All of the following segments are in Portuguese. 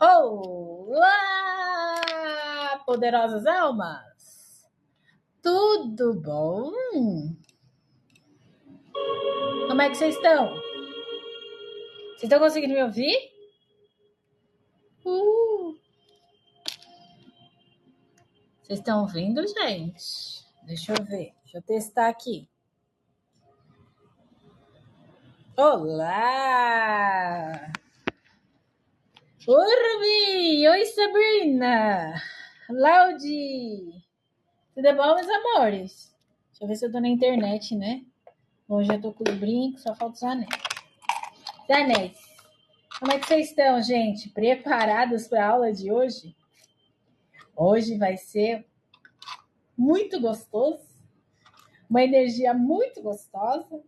Olá, poderosas almas! Tudo bom? Como é que vocês estão? Vocês estão conseguindo me ouvir? Vocês estão ouvindo, gente? Deixa eu ver. Deixa eu testar aqui. Olá! Oi, Rubi! Oi, Sabrina! Laudi! Tudo bom, meus amores? Deixa eu ver se eu tô na internet, né? Hoje eu tô com os brincos, só falta os anéis. Os anéis. Como é que vocês estão, gente? Preparados para a aula de hoje? Hoje vai ser muito gostoso, uma energia muito gostosa.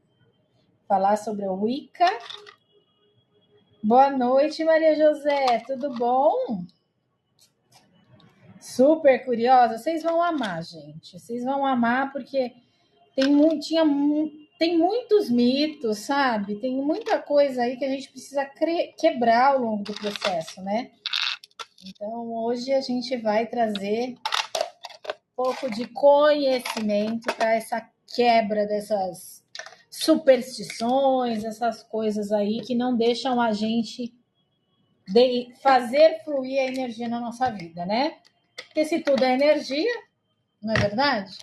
Falar sobre o Wicca. Boa noite, Maria José. Tudo bom? Super curiosa. Vocês vão amar, gente. Vocês vão amar porque tem muitos mitos, sabe? Tem muita coisa aí que a gente precisa quebrar ao longo do processo, né? Então, hoje a gente vai trazer um pouco de conhecimento para essa quebra dessas superstições, essas coisas aí que não deixam a gente fazer fluir a energia na nossa vida, né? Porque se tudo é energia, não é verdade?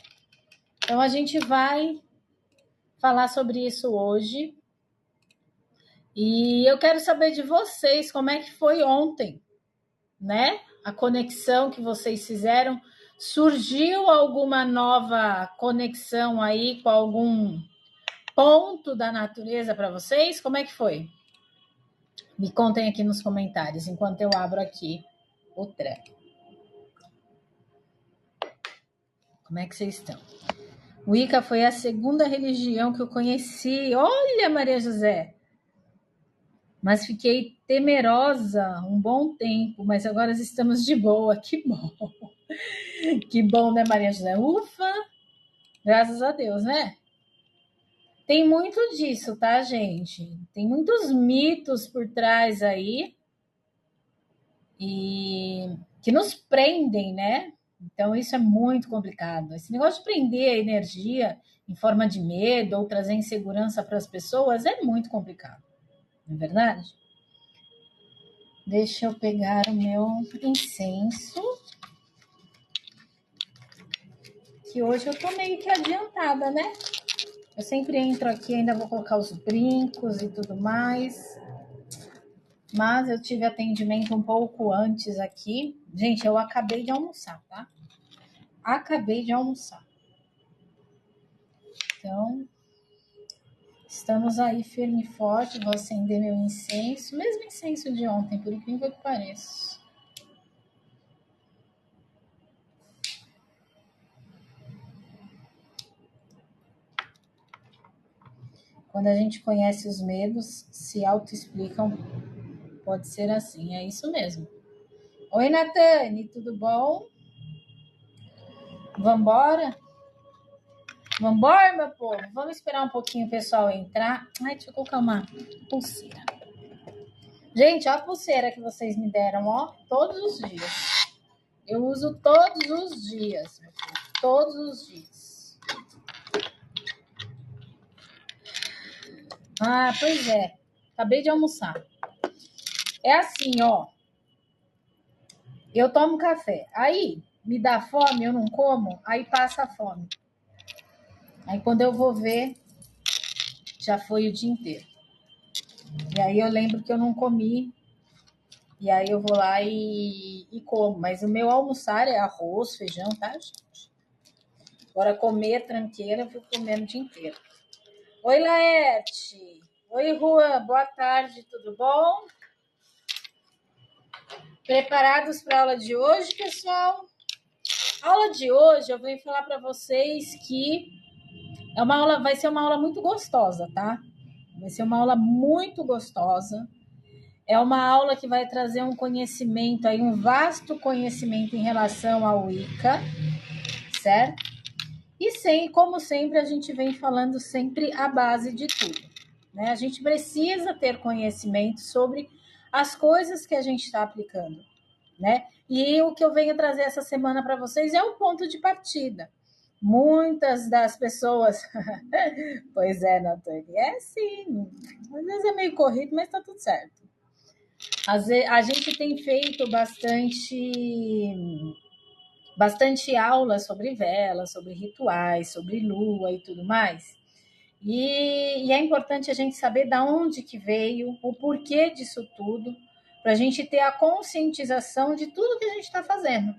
Então, a gente vai falar sobre isso hoje. E eu quero saber de vocês como é que foi ontem, né? A conexão que vocês fizeram. Surgiu alguma nova conexão aí com algum ponto da natureza para vocês? Como é que foi? Me contem aqui nos comentários, enquanto eu abro aqui o treco. Como é que vocês estão? Wicca foi a segunda religião que eu conheci. Olha, Maria José! Mas fiquei temerosa um bom tempo, mas agora estamos de boa. Que bom! Que bom, né, Maria José? Ufa! Graças a Deus, né? Tem muito disso, tá, gente? Tem muitos mitos por trás aí e que nos prendem, né? Então, isso é muito complicado. Esse negócio de prender a energia em forma de medo ou trazer insegurança para as pessoas é muito complicado, não é verdade? Deixa eu pegar o meu incenso, que hoje eu tô meio que adiantada, né? Eu sempre entro aqui, ainda vou colocar os brincos e tudo mais. Mas eu tive atendimento um pouco antes aqui. Gente, eu acabei de almoçar, tá? Acabei de almoçar. Então, estamos aí firme e forte. Vou acender meu incenso. Mesmo incenso de ontem, por incrível que pareça. Quando a gente conhece os medos, se auto-explicam. Pode ser assim, é isso mesmo. Oi, Natane, tudo bom? Vambora? Vambora, meu povo? Vamos esperar um pouquinho o pessoal entrar. Ai, deixa eu colocar uma pulseira. Gente, olha a pulseira que vocês me deram, ó, todos os dias. Eu uso todos os dias, meu filho, todos os dias. Ah, pois é. Acabei de almoçar. É assim, ó. Eu tomo café. Aí me dá fome, eu não como, aí passa a fome. Aí quando eu vou ver, já foi o dia inteiro. E aí eu lembro que eu não comi. E aí eu vou lá e como. Mas o meu almoçar é arroz, feijão, tá, gente? Agora comer tranqueira, eu fico comendo o dia inteiro. Oi, Laerte. Oi, Juan. Boa tarde, tudo bom? Preparados para a aula de hoje, pessoal? A aula de hoje eu venho falar para vocês que vai ser uma aula muito gostosa, tá? Vai ser uma aula muito gostosa. É uma aula que vai trazer um conhecimento aí, um vasto conhecimento em relação ao Wicca, certo? E como sempre, a gente vem falando sempre a base de tudo, né? A gente precisa ter conhecimento sobre as coisas que a gente está aplicando, né? E o que eu venho trazer essa semana para vocês é um ponto de partida. Muitas das pessoas... Pois é, Nathalie, é sim. Às vezes é meio corrido, mas tá tudo certo. A gente tem feito bastante aula sobre velas, sobre rituais, sobre lua e tudo mais. E é importante a gente saber de onde que veio, o porquê disso tudo, para a gente ter a conscientização de tudo que a gente está fazendo.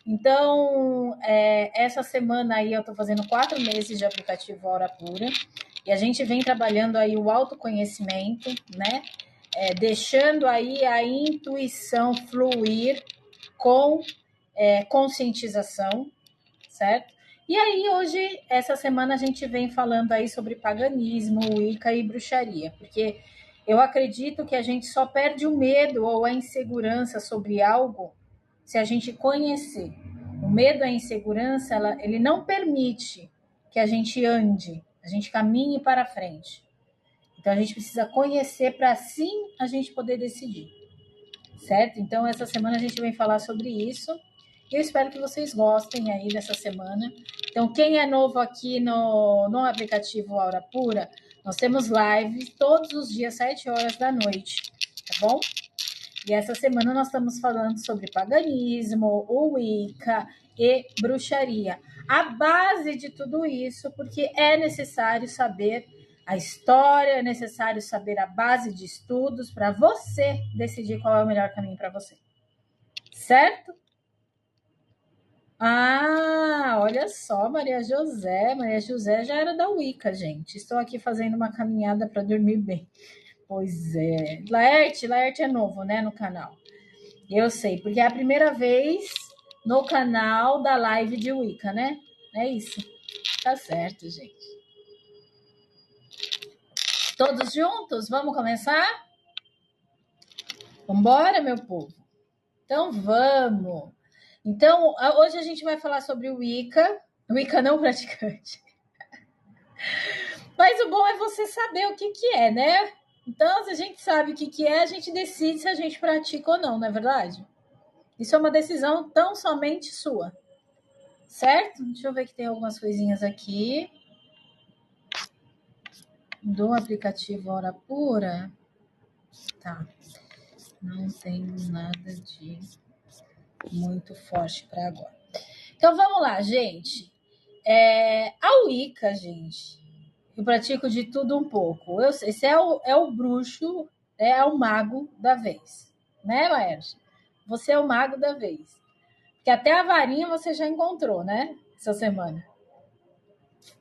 Então, essa semana aí eu estou fazendo 4 meses de aplicativo Hora Pura, e a gente vem trabalhando aí o autoconhecimento, né? Deixando aí a intuição fluir com conscientização, certo? E aí, hoje, essa semana, a gente vem falando aí sobre paganismo, Wicca e bruxaria, porque eu acredito que a gente só perde o medo ou a insegurança sobre algo se a gente conhecer. O medo, a insegurança, ele não permite que a gente ande, a gente caminhe para frente. Então, a gente precisa conhecer para assim a gente poder decidir, certo? Então, essa semana a gente vem falar sobre isso. Eu espero que vocês gostem aí dessa semana. Então, quem é novo aqui no aplicativo Aura Pura, nós temos live todos os dias, 7 horas da noite, tá bom? E essa semana nós estamos falando sobre paganismo, o Wicca e bruxaria. A base de tudo isso, porque é necessário saber a história, é necessário saber a base de estudos para você decidir qual é o melhor caminho para você. Certo? Ah, olha só, Maria José. Maria José já era da Wicca, gente. Estou aqui fazendo uma caminhada para dormir bem. Pois é. Laerte é novo, né, no canal. Eu sei, porque é a primeira vez no canal da live de Wicca, né? É isso. Tá certo, gente. Todos juntos? Vamos começar? Vambora, meu povo? Então, vamos. Então, hoje a gente vai falar sobre o Wicca. Wicca não praticante. Mas o bom é você saber o que é, né? Então, se a gente sabe o que é, a gente decide se a gente pratica ou não, não é verdade? Isso é uma decisão tão somente sua. Certo? Deixa eu ver que tem algumas coisinhas aqui. Do aplicativo Hora Pura. Tá. Não tem nada de muito forte para agora. Então, vamos lá, gente. A Wicca, gente, eu pratico de tudo um pouco. Esse é o bruxo, é o mago da vez. Né, Laerte? Você é o mago da vez. Porque até a varinha você já encontrou, né? Essa semana.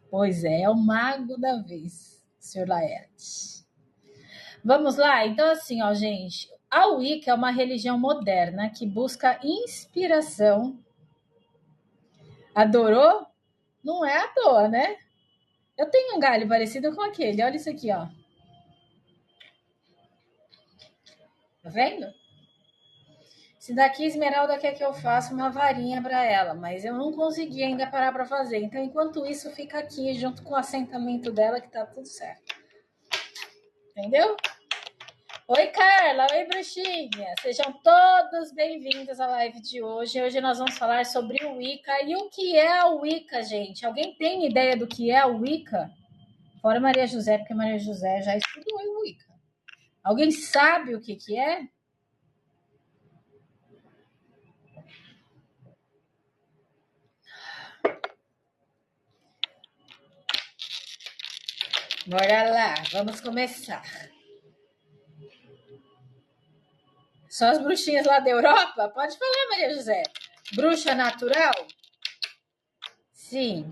Pois é o mago da vez, senhor Laerte. Vamos lá? Então, assim, ó, gente. A Wicca é uma religião moderna que busca inspiração. Adorou? Não é à toa, né? Eu tenho um galho parecido com aquele. Olha isso aqui, ó. Tá vendo? Esse daqui, Esmeralda quer que eu faça uma varinha para ela, mas eu não consegui ainda parar para fazer. Então, enquanto isso, fica aqui junto com o assentamento dela que tá tudo certo. Entendeu? Oi, Carla. Oi, bruxinha. Sejam todos bem-vindos à live de hoje. Hoje nós vamos falar sobre o Wicca. E o que é a Wicca, gente? Alguém tem ideia do que é a Wicca? Fora Maria José, porque Maria José já estudou o Wicca. Alguém sabe o que é? Bora lá, vamos começar. Só as bruxinhas lá da Europa? Pode falar, Maria José. Bruxa natural? Sim.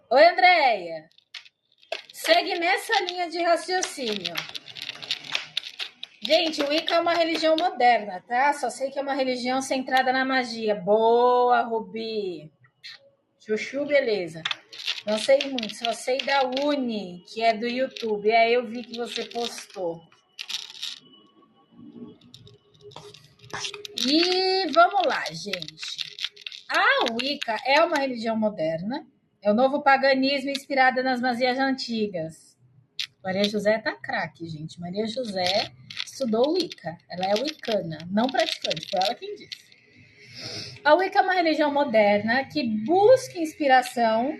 Oi, Andréia. Segue nessa linha de raciocínio. Gente, o Wicca é uma religião moderna, tá? Só sei que é uma religião centrada na magia. Boa, Rubi. Chuchu, beleza. Não sei muito, só sei da Uni, que é do YouTube. Aí eu vi que você postou. E vamos lá, gente. A Wicca é uma religião moderna. É o novo paganismo inspirado nas magias antigas. Maria José tá craque, gente. Maria José estudou Wicca. Ela é wiccana, não praticante, foi ela quem disse. A Wicca é uma religião moderna que busca inspiração,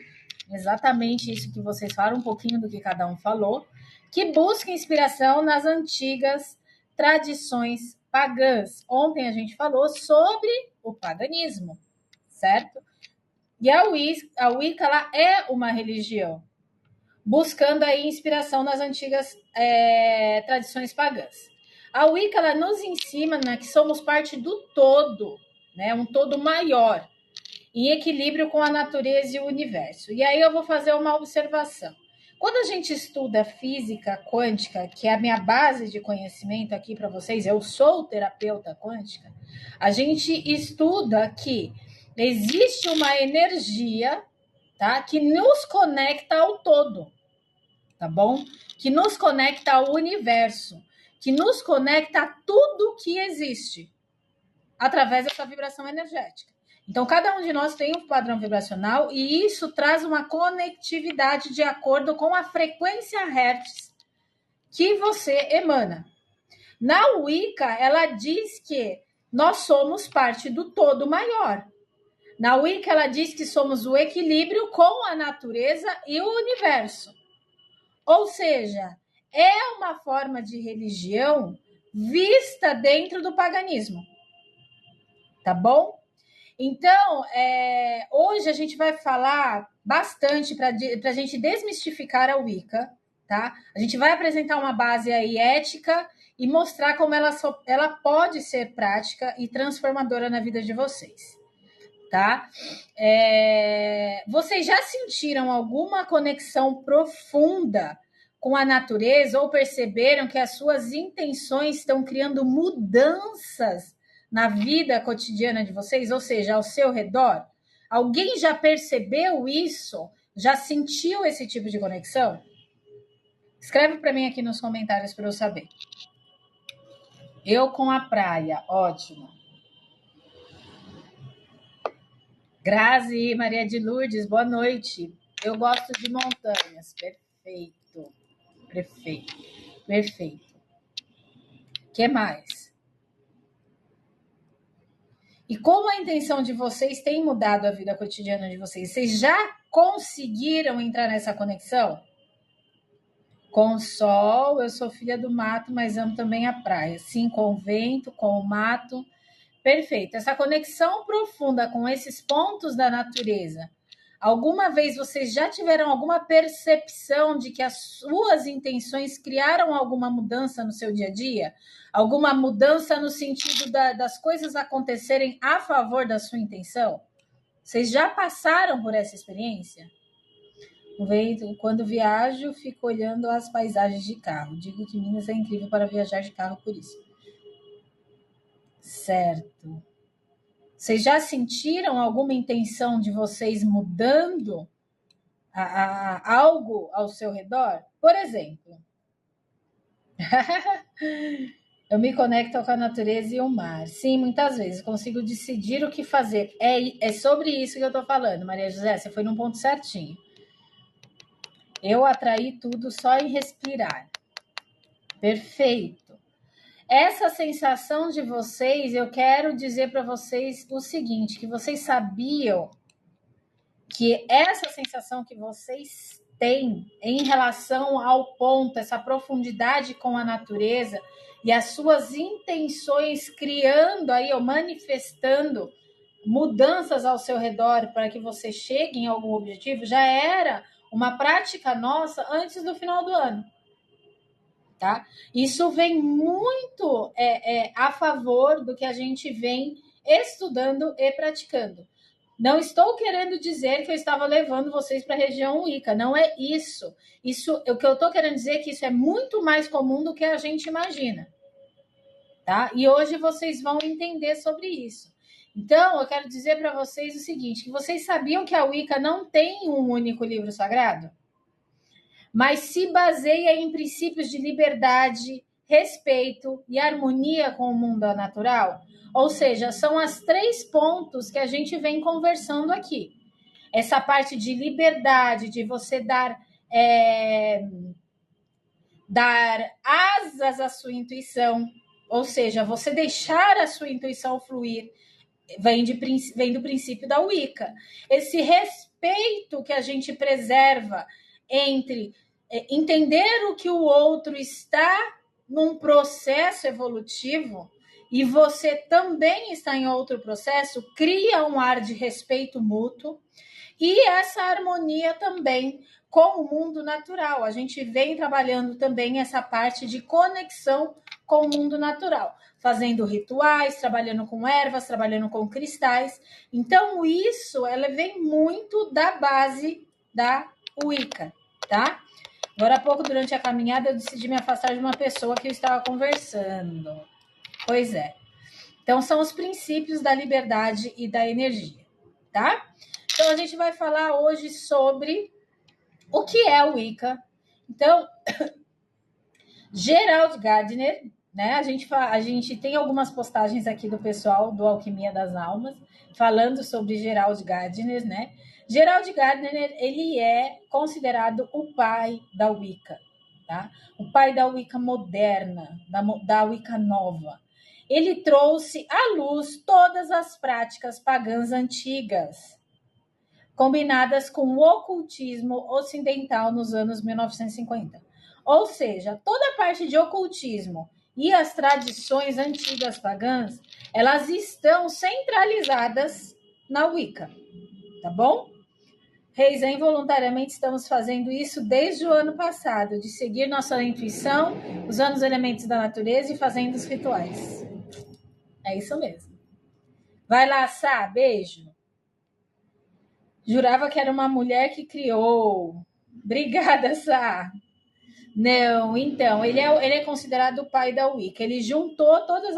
exatamente isso que vocês falaram, um pouquinho do que cada um falou, que busca inspiração nas antigas tradições pagãs. Ontem a gente falou sobre o paganismo, certo? E a Wicca ela é uma religião, buscando aí inspiração nas antigas tradições pagãs. A Wicca ela nos ensina, né, que somos parte do todo, né, um todo maior, em equilíbrio com a natureza e o universo. E aí eu vou fazer uma observação. Quando a gente estuda física quântica, que é a minha base de conhecimento aqui para vocês, eu sou terapeuta quântica, a gente estuda que existe uma energia, tá, que nos conecta ao todo, tá bom? Que nos conecta ao universo, que nos conecta a tudo que existe através dessa vibração energética. Então, cada um de nós tem um padrão vibracional e isso traz uma conectividade de acordo com a frequência Hertz que você emana. Na Wicca, ela diz que nós somos parte do todo maior. Na Wicca, ela diz que somos o equilíbrio com a natureza e o universo. Ou seja, é uma forma de religião vista dentro do paganismo. Tá bom? Então, hoje a gente vai falar bastante para a gente desmistificar a Wicca, tá? A gente vai apresentar uma base aí ética e mostrar como ela pode ser prática e transformadora na vida de vocês, tá? Vocês já sentiram alguma conexão profunda com a natureza ou perceberam que as suas intenções estão criando mudanças na vida cotidiana de vocês, ou seja, ao seu redor? Alguém já percebeu isso? Já sentiu esse tipo de conexão? Escreve para mim aqui nos comentários para eu saber. Eu com a praia, ótimo. Grazi, Maria de Lourdes, boa noite. Eu gosto de montanhas. Perfeito. Perfeito. Perfeito. O que mais? E como a intenção de vocês tem mudado a vida cotidiana de vocês? Vocês já conseguiram entrar nessa conexão? Com o sol, eu sou filha do mato, mas amo também a praia. Sim, com o vento, com o mato. Perfeito. Essa conexão profunda com esses pontos da natureza. Alguma vez vocês já tiveram alguma percepção de que as suas intenções criaram alguma mudança no seu dia a dia? Alguma mudança no sentido das coisas acontecerem a favor da sua intenção? Vocês já passaram por essa experiência? Quando viajo, fico olhando as paisagens de carro. Digo que Minas é incrível para viajar de carro por isso. Certo. Vocês já sentiram alguma intenção de vocês mudando algo ao seu redor? Por exemplo, eu me conecto com a natureza e o mar. Sim, muitas vezes consigo decidir o que fazer. É sobre isso que eu estou falando, Maria José. Você foi num ponto certinho. Eu atraí tudo só em respirar. Perfeito. Essa sensação de vocês, eu quero dizer para vocês o seguinte, que vocês sabiam que essa sensação que vocês têm em relação ao ponto, essa profundidade com a natureza e as suas intenções criando aí, ou manifestando mudanças ao seu redor para que você chegue em algum objetivo, já era uma prática nossa antes do final do ano. Tá? Isso vem muito a favor do que a gente vem estudando e praticando. Não estou querendo dizer que eu estava levando vocês para a região Wicca, não é isso. O que eu estou querendo dizer é que isso é muito mais comum do que a gente imagina. Tá? E hoje vocês vão entender sobre isso. Então, eu quero dizer para vocês o seguinte, que vocês sabiam que a Wicca não tem um único livro sagrado? Mas se baseia em princípios de liberdade, respeito e harmonia com o mundo natural. Ou seja, são os 3 pontos que a gente vem conversando aqui. Essa parte de liberdade, de você dar dar asas à sua intuição, ou seja, você deixar a sua intuição fluir, vem do princípio da Wicca. Esse respeito que a gente preserva entre entender o que o outro está num processo evolutivo e você também está em outro processo, cria um ar de respeito mútuo e essa harmonia também com o mundo natural. A gente vem trabalhando também essa parte de conexão com o mundo natural, fazendo rituais, trabalhando com ervas, trabalhando com cristais. Então, isso ela vem muito da base da Wicca, tá? Agora há pouco, durante a caminhada, eu decidi me afastar de uma pessoa que eu estava conversando. Pois é. Então, são os princípios da liberdade e da energia, tá? Então, a gente vai falar hoje sobre o que é o Wicca. Então, Gerald Gardner, né? A gente tem algumas postagens aqui do pessoal do Alquimia das Almas falando sobre Gerald Gardner, né? Gerald Gardner, ele é considerado o pai da Wicca, tá? O pai da Wicca moderna, da Wicca nova. Ele trouxe à luz todas as práticas pagãs antigas, combinadas com o ocultismo ocidental nos anos 1950. Ou seja, toda a parte de ocultismo e as tradições antigas pagãs, elas estão centralizadas na Wicca, tá bom? Reis, involuntariamente estamos fazendo isso desde o ano passado, de seguir nossa intuição, usando os elementos da natureza e fazendo os rituais. É isso mesmo. Vai lá, Sá, beijo. Jurava que era uma mulher que criou. Obrigada, Sá. Não, então, ele é considerado o pai da Wicca. Ele juntou todas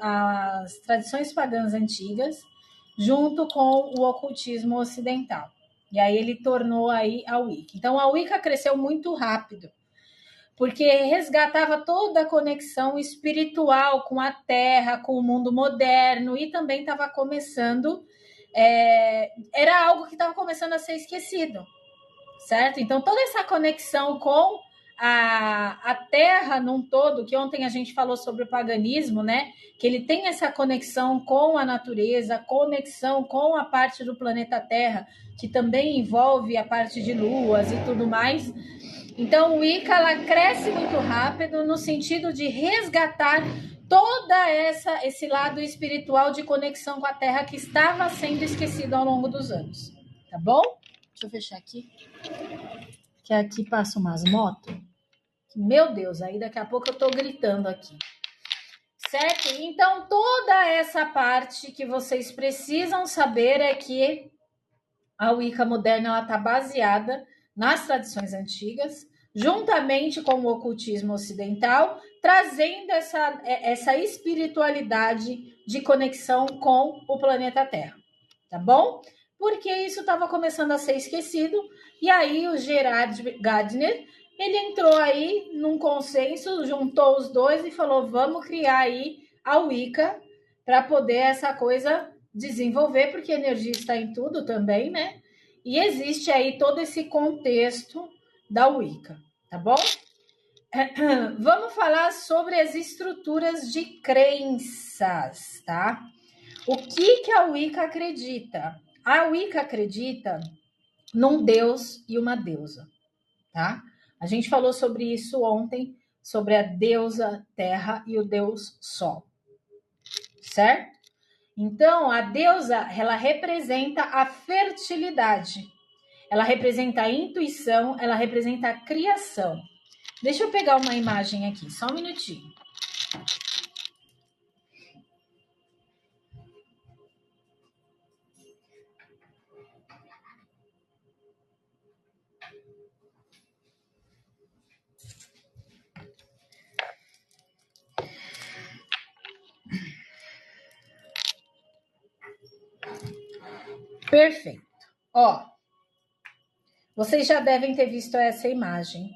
as tradições pagãs antigas junto com o ocultismo ocidental. E aí ele tornou aí a Wicca. Então, a Wicca cresceu muito rápido, porque resgatava toda a conexão espiritual com a Terra, com o mundo moderno, e também estava começando... era algo que estava começando a ser esquecido, certo? Então, toda essa conexão com a Terra num todo, que ontem a gente falou sobre o paganismo, né? Que ele tem essa conexão com a natureza, conexão com a parte do planeta Terra, que também envolve a parte de luas e tudo mais. Então, o Wicca, ela cresce muito rápido no sentido de resgatar toda esse lado espiritual de conexão com a Terra que estava sendo esquecido ao longo dos anos, tá bom? Deixa eu fechar aqui, que aqui passa umas motos. Meu Deus, aí daqui a pouco eu tô gritando aqui. Certo? Então, toda essa parte que vocês precisam saber é que a Wicca moderna, ela tá baseada nas tradições antigas, juntamente com o ocultismo ocidental, trazendo essa espiritualidade de conexão com o planeta Terra, tá bom? Porque isso estava começando a ser esquecido, e aí o Gerard Gardner, ele entrou aí num consenso, juntou os dois e falou, vamos criar aí a Wicca para poder essa coisa desenvolver, porque energia está em tudo também, né? E existe aí todo esse contexto da Wicca, tá bom? Vamos falar sobre as estruturas de crenças, tá? O que a Wicca acredita? A Wicca acredita num deus e uma deusa, tá? A gente falou sobre isso ontem, sobre a deusa Terra e o deus Sol, certo? Então, a deusa, ela representa a fertilidade, ela representa a intuição, ela representa a criação. Deixa eu pegar uma imagem aqui, só um minutinho. Perfeito. Ó, vocês já devem ter visto essa imagem,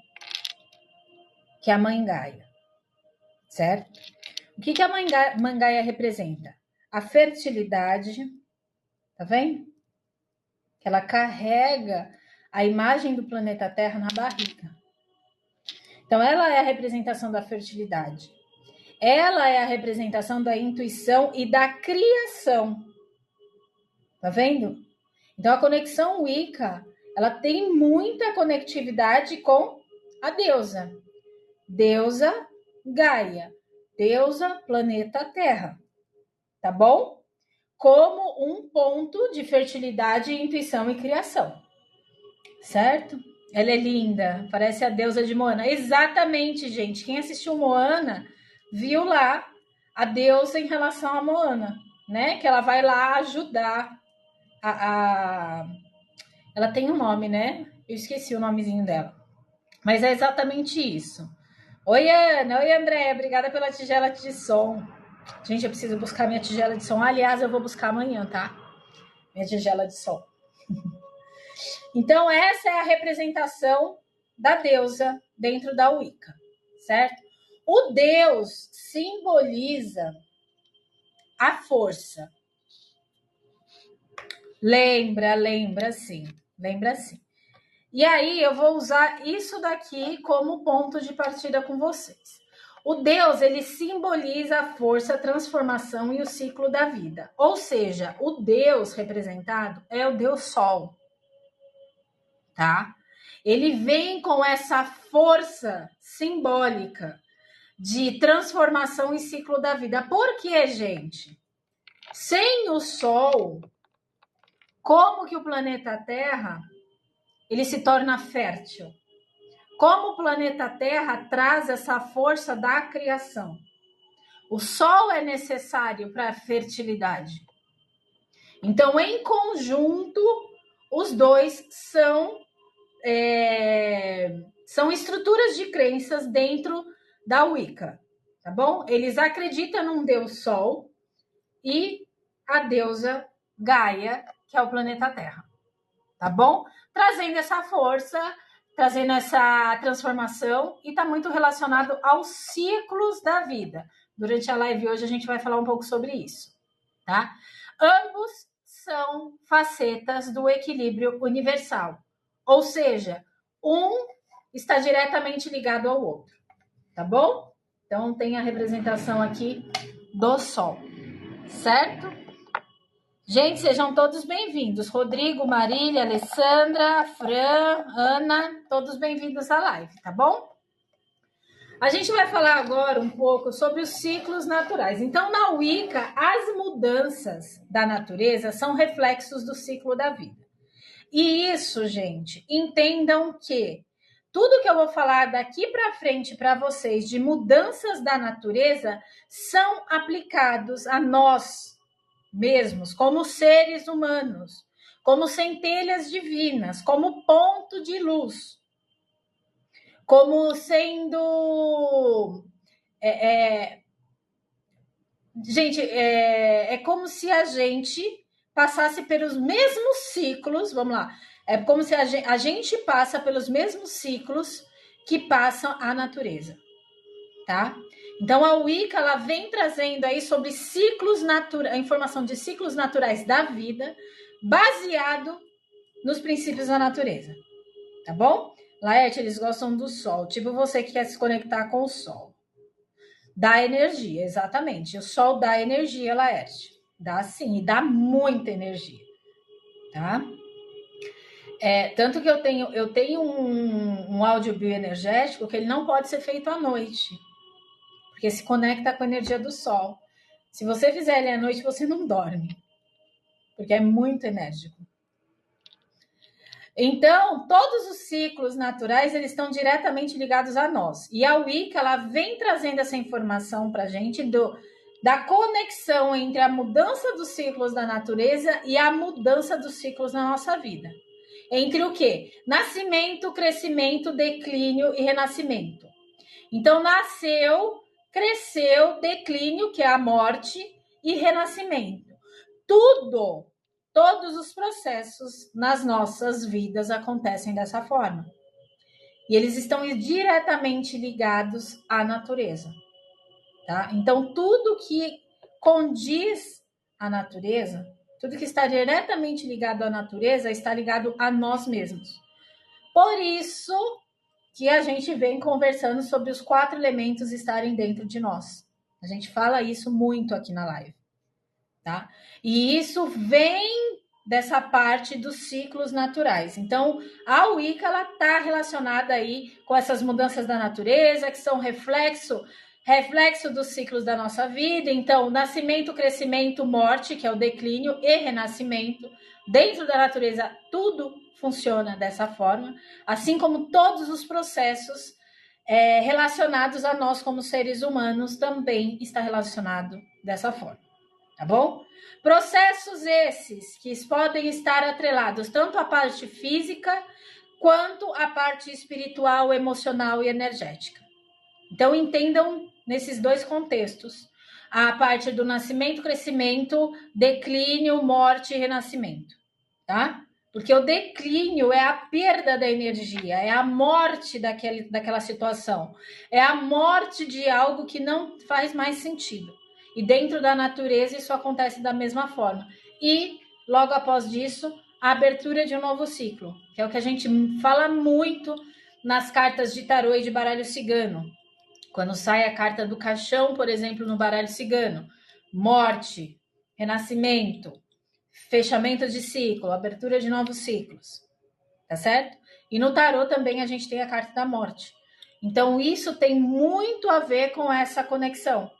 que é a Mãe Gaia, certo? O que a Mãe Gaia representa? A fertilidade, tá vendo? Ela carrega a imagem do planeta Terra na barriga. Então, ela é a representação da fertilidade. Ela é a representação da intuição e da criação. Tá vendo? Então, a conexão Wicca, ela tem muita conectividade com a deusa. Deusa Gaia. Deusa planeta Terra. Tá bom? Como um ponto de fertilidade, intuição e criação. Certo? Ela é linda, parece a deusa de Moana. Exatamente, gente. Quem assistiu Moana viu lá a deusa em relação a Moana, né? Que ela vai lá ajudar Ela tem um nome, né? Eu esqueci o nomezinho dela. Mas é exatamente isso. Oi, Ana. Oi, André. Obrigada pela tigela de som. Gente, eu preciso buscar minha tigela de som. Aliás, eu vou buscar amanhã, tá? Minha tigela de som. Então, essa é a representação da deusa dentro da Wicca, certo? O deus simboliza a força. Lembra sim. E aí, eu vou usar isso daqui como ponto de partida com vocês. O Deus, ele simboliza a força, a transformação e o ciclo da vida. Ou seja, o Deus representado é o Deus Sol, tá? Ele vem com essa força simbólica de transformação e ciclo da vida. Por quê, gente? Sem o Sol, como que o planeta Terra ele se torna fértil? Como o planeta Terra traz essa força da criação? O Sol é necessário para a fertilidade. Então, em conjunto, os dois são estruturas de crenças dentro da Wicca, tá bom? Eles acreditam num Deus Sol e a deusa Gaia, que é o planeta Terra, tá bom? Trazendo essa força, trazendo essa transformação e está muito relacionado aos ciclos da vida. Durante a live hoje a gente vai falar um pouco sobre isso, tá? Ambos são facetas do equilíbrio universal, ou seja, um está diretamente ligado ao outro, tá bom? Então tem a representação aqui do Sol, certo? Gente, sejam todos bem-vindos. Rodrigo, Marília, Alessandra, Fran, Ana, todos bem-vindos à live, tá bom? A gente vai falar agora um pouco sobre os ciclos naturais. Então, na Wicca, as mudanças da natureza são reflexos do ciclo da vida. E isso, gente, entendam que tudo que eu vou falar daqui para frente para vocês de mudanças da natureza são aplicados a nós mesmos, como seres humanos, como centelhas divinas, como ponto de luz, como sendo... Gente, é como se a gente passasse pelos mesmos ciclos, vamos lá, é como se a gente passa pelos mesmos ciclos que passa a natureza, tá? Então, a Wicca, ela vem trazendo aí sobre ciclos naturais, a informação de ciclos naturais da vida, baseado nos princípios da natureza, tá bom? Laerte, eles gostam do sol, tipo você que quer se conectar com o sol. Dá energia, exatamente. O sol dá energia, Laerte. Dá sim, e dá muita energia, tá? Tanto que eu tenho um áudio bioenergético que ele não pode ser feito à noite, porque se conecta com a energia do sol. Se você fizer ele à noite, você não dorme, porque é muito enérgico. Então, todos os ciclos naturais, eles estão diretamente ligados a nós. E a Wicca, ela vem trazendo essa informação para a gente da conexão entre a mudança dos ciclos da natureza e a mudança dos ciclos na nossa vida. Entre o quê? Nascimento, crescimento, declínio e renascimento. Então, nasceu, cresceu, declínio, que é a morte, e renascimento. Todos os processos nas nossas vidas acontecem dessa forma. E eles estão diretamente ligados à natureza, tá? Então, tudo que condiz à natureza, tudo que está diretamente ligado à natureza, está ligado a nós mesmos. Por isso que a gente vem conversando sobre os 4 elementos estarem dentro de nós. A gente fala isso muito aqui na live, tá? E isso vem dessa parte dos ciclos naturais. Então, a Wicca, ela tá relacionada aí com essas mudanças da natureza, que são reflexo dos ciclos da nossa vida. Então, nascimento, crescimento, morte, que é o declínio, e renascimento. Dentro da natureza, tudo funciona dessa forma, assim como todos os processos relacionados a nós como seres humanos também está relacionado dessa forma, tá bom? Processos esses que podem estar atrelados tanto à parte física quanto à parte espiritual, emocional e energética. Então, entendam nesses 2 contextos a parte do nascimento, crescimento, declínio, morte e renascimento, tá? Porque o declínio é a perda da energia, é a morte daquela situação, é a morte de algo que não faz mais sentido. E dentro da natureza isso acontece da mesma forma. E logo após disso, a abertura de um novo ciclo, que é o que a gente fala muito nas cartas de tarô e de baralho cigano. Quando sai a carta do caixão, por exemplo, no baralho cigano, morte, renascimento, fechamento de ciclo, abertura de novos ciclos, tá certo? E no tarô também a gente tem a carta da morte. Então isso tem muito a ver com essa conexão,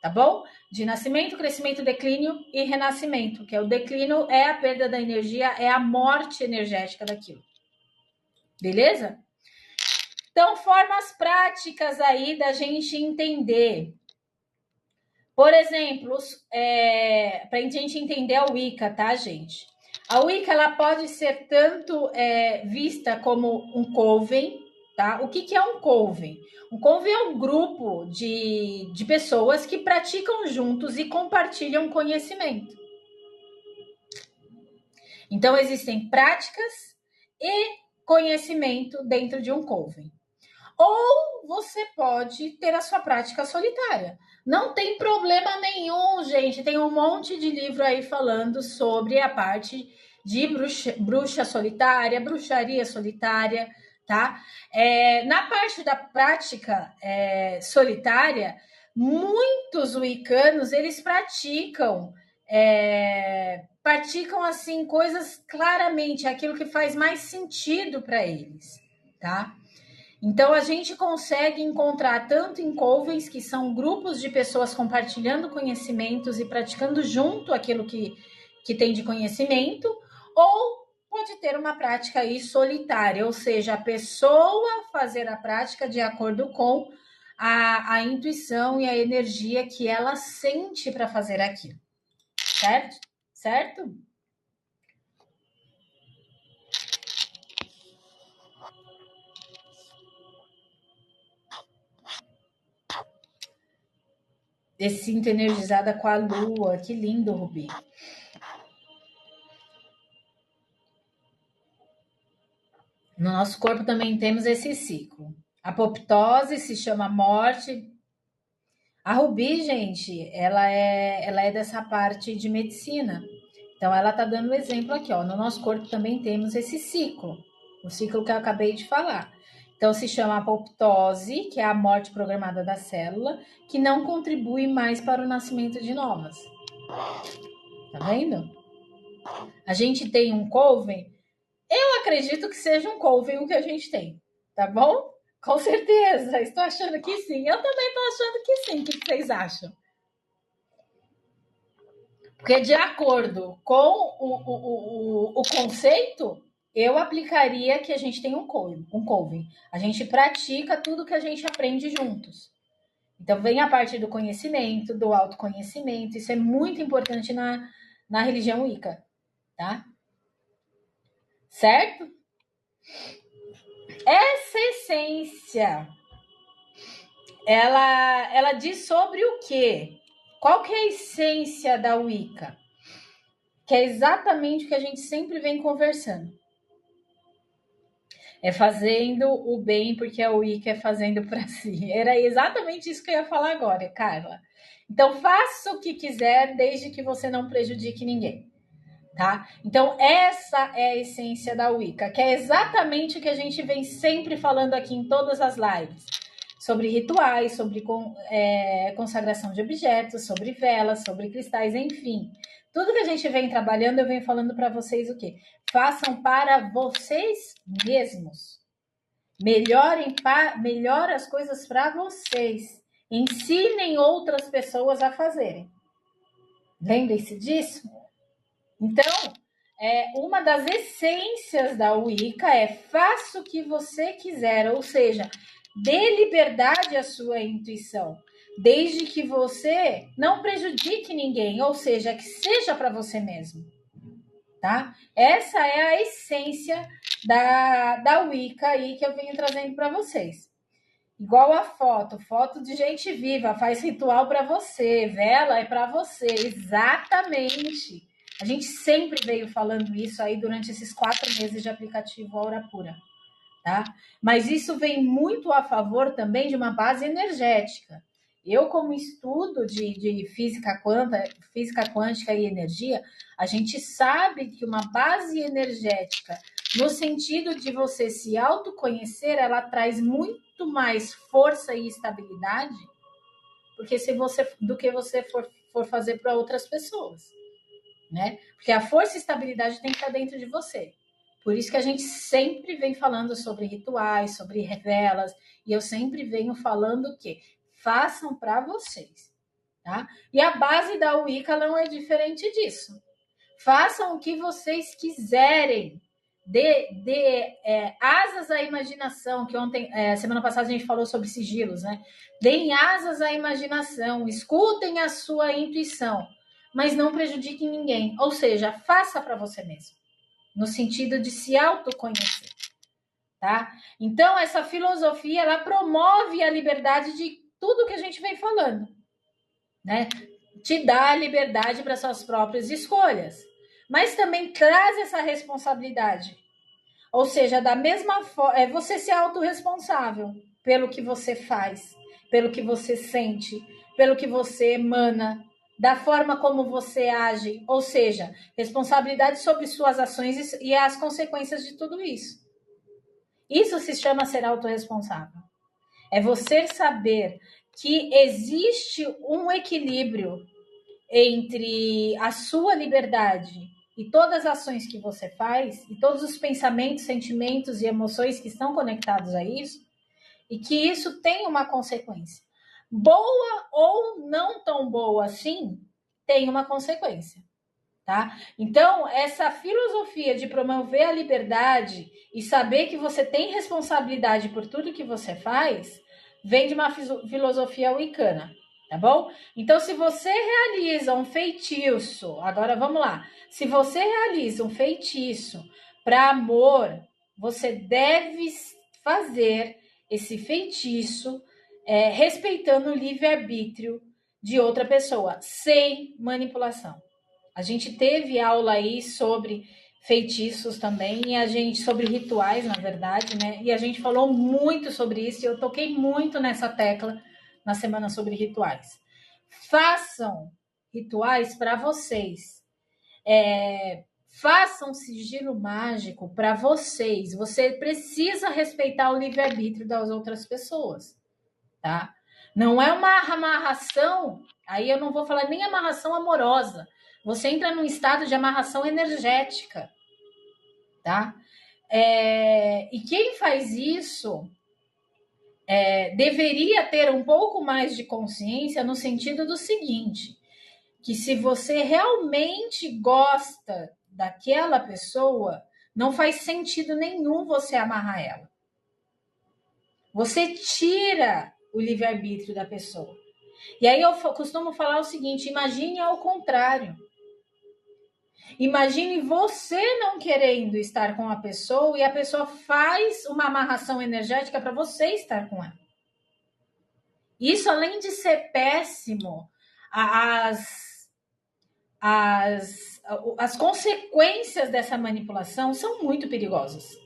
tá bom? De nascimento, crescimento, declínio e renascimento, que é o declínio é a perda da energia, é a morte energética daquilo. Beleza? Então, formas práticas aí da gente entender. Por exemplo, para a gente entender a Wicca, tá, gente? A Wicca, ela pode ser tanto vista como um coven, tá? O que é um coven? Um coven é um grupo de pessoas que praticam juntos e compartilham conhecimento. Então, existem práticas e conhecimento dentro de um coven. Ou você pode ter a sua prática solitária. Não tem problema nenhum, gente. Tem um monte de livro aí falando sobre a parte de bruxa solitária, bruxaria solitária, tá? Na parte da prática solitária, muitos wiccanos, eles praticam assim coisas claramente, aquilo que faz mais sentido para eles, tá? Então, a gente consegue encontrar tanto em covens, que são grupos de pessoas compartilhando conhecimentos e praticando junto aquilo que tem de conhecimento, ou pode ter uma prática aí solitária, ou seja, a pessoa fazer a prática de acordo com a intuição e a energia que ela sente para fazer aquilo, certo? Certo? Esse cinto energizada com a lua, que lindo, Rubi. No nosso corpo também temos esse ciclo. A apoptose se chama morte. A Rubi, gente, ela é dessa parte de medicina. Então, ela tá dando um exemplo aqui, ó. No nosso corpo também temos esse ciclo. O ciclo que eu acabei de falar. Então, se chama apoptose, que é a morte programada da célula, que não contribui mais para o nascimento de novas. Tá vendo? A gente tem um coven. Eu acredito que seja um coven o que a gente tem, tá bom? Com certeza, estou achando que sim. Eu também estou achando que sim. O que vocês acham? Porque de acordo com o conceito, eu aplicaria que a gente tem um coven. A gente pratica tudo que a gente aprende juntos. Então, vem a parte do conhecimento, do autoconhecimento. Isso é muito importante na religião Wicca, tá? Certo? Essa essência, ela diz sobre o quê? Qual que é a essência da Wicca? Que é exatamente o que a gente sempre vem conversando. É fazendo o bem, porque a Wicca é fazendo para si. Era exatamente isso que eu ia falar agora, Carla. Então, faça o que quiser, desde que você não prejudique ninguém. tá? Então, essa é a essência da Wicca, que é exatamente o que a gente vem sempre falando aqui em todas as lives. Sobre rituais, sobre consagração de objetos, sobre velas, sobre cristais, enfim. Tudo que a gente vem trabalhando, eu venho falando para vocês o quê? Façam para vocês mesmos. Melhore as coisas para vocês. Ensinem outras pessoas a fazerem. Lembrem-se disso? Então, uma das essências da Wicca é faça o que você quiser, ou seja, dê liberdade à sua intuição, desde que você não prejudique ninguém, ou seja, que seja para você mesmo, tá? Essa é a essência da Wicca aí que eu venho trazendo para vocês. Igual a foto de gente viva, faz ritual para você, vela é para você, exatamente. A gente sempre veio falando isso aí durante esses 4 meses de aplicativo Aura Pura, tá? Mas isso vem muito a favor também de uma base energética. Eu, como estudo de física quântica e energia, a gente sabe que uma base energética, no sentido de você se autoconhecer, ela traz muito mais força e estabilidade do que você for fazer para outras pessoas, né? Porque a força e estabilidade tem que estar dentro de você. Por isso que a gente sempre vem falando sobre rituais, sobre velas, e eu sempre venho falando que façam para vocês, tá? E a base da Wicca não é diferente disso. Façam o que vocês quiserem. Dê asas à imaginação, que semana passada a gente falou sobre sigilos, né? Deem asas à imaginação, escutem a sua intuição, mas não prejudiquem ninguém. Ou seja, faça para você mesmo, no sentido de se autoconhecer, tá? Então, essa filosofia, ela promove a liberdade de tudo que a gente vem falando, né? Te dá a liberdade para suas próprias escolhas, mas também traz essa responsabilidade. Ou seja, da mesma forma, é você ser autorresponsável pelo que você faz, pelo que você sente, pelo que você emana, da forma como você age, ou seja, responsabilidade sobre suas ações e as consequências de tudo isso. Isso se chama ser autorresponsável. É você saber que existe um equilíbrio entre a sua liberdade e todas as ações que você faz, e todos os pensamentos, sentimentos e emoções que estão conectados a isso, e que isso tem uma consequência. Boa ou não tão boa assim, tem uma consequência, tá? Então, essa filosofia de promover a liberdade e saber que você tem responsabilidade por tudo que você faz, vem de uma filosofia wicana, tá bom? Então, se você realiza um feitiço, agora vamos lá. Se você realiza um feitiço para amor, você deve fazer esse feitiço respeitando o livre-arbítrio de outra pessoa, sem manipulação. A gente teve aula aí sobre feitiços também, sobre rituais, na verdade, né? E a gente falou muito sobre isso, e eu toquei muito nessa tecla na semana sobre rituais. Façam rituais para vocês. Façam sigilo mágico para vocês. Você precisa respeitar o livre-arbítrio das outras pessoas, tá? Não é uma amarração, aí eu não vou falar nem amarração amorosa. Você entra num estado de amarração energética, tá? E quem faz isso deveria ter um pouco mais de consciência no sentido do seguinte, que se você realmente gosta daquela pessoa, não faz sentido nenhum você amarrar ela. Você tira o livre-arbítrio da pessoa. E aí eu costumo falar o seguinte, imagine ao contrário. Imagine você não querendo estar com a pessoa e a pessoa faz uma amarração energética para você estar com ela. Isso, além de ser péssimo, as consequências dessa manipulação são muito perigosas.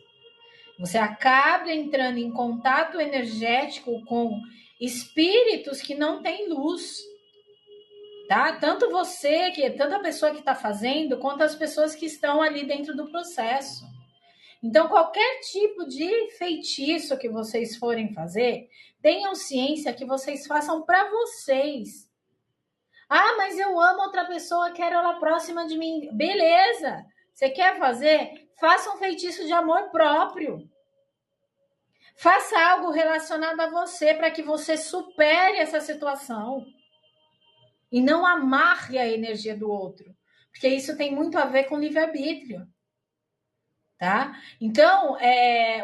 Você acaba entrando em contato energético com espíritos que não têm luz, tá? Tanto você, tanto a pessoa que está fazendo, quanto as pessoas que estão ali dentro do processo. Então, qualquer tipo de feitiço que vocês forem fazer, tenham ciência que vocês façam para vocês. Ah, mas eu amo outra pessoa, quero ela próxima de mim. Beleza! Você quer fazer? Faça um feitiço de amor próprio. Faça algo relacionado a você para que você supere essa situação. E não amarre a energia do outro. Porque isso tem muito a ver com livre-arbítrio. Tá? Então,